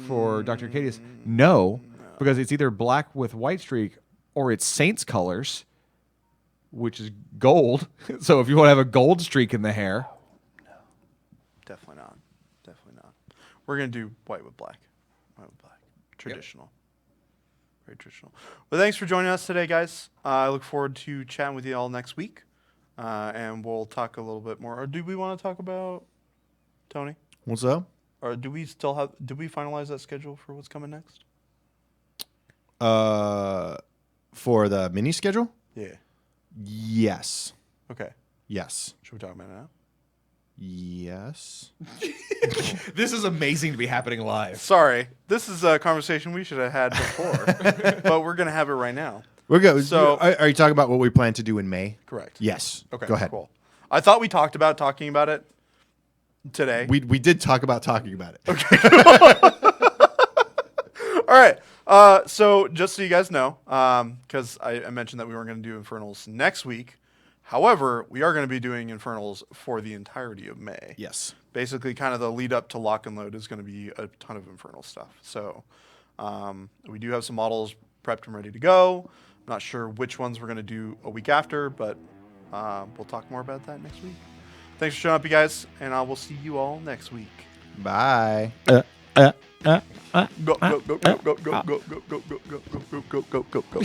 S2: for Dr. Arcadius. No, because it's either black with white streak or it's Saints colors, which is gold. So if you want to have a gold streak in the hair.
S1: No. Definitely not. Definitely not. We're going to do white with black. White with black. Traditional. Very traditional. Well, thanks for joining us today, guys. I look forward to chatting with you all next week. And we'll talk a little bit more. Or do we want to talk about Tony?
S3: What's up?
S1: Or did we finalize that schedule for what's coming next?
S3: For the mini schedule?
S1: Yeah.
S3: Yes.
S1: Okay.
S3: Yes.
S1: Should we talk about it now?
S3: Yes.
S2: This is amazing to be happening live.
S1: Sorry. This is a conversation we should have had before. But we're going to have it right now.
S3: We're good.
S1: So-
S3: Are you talking about what we plan to do in May?
S1: Correct.
S3: Yes.
S1: Okay.
S3: Go ahead.
S1: Cool. I thought we talked about talking about it today.
S3: We did talk about talking about it.
S1: All right. So just so you guys know, because I mentioned that we weren't going to do Infernals next week. However, we are going to be doing Infernals for the entirety of May.
S3: Yes.
S1: Basically, kind of the lead up to Lock and Load is going to be a ton of Infernal stuff. So we do have some models prepped and ready to go. I'm not sure which ones we're going to do a week after, but we'll talk more about that next week. Thanks for showing up, you guys, and I will see you all next week.
S3: Bye.
S1: Go, go, go, go, go, go, go, go, go, go, go, go, go, go, go, go, go.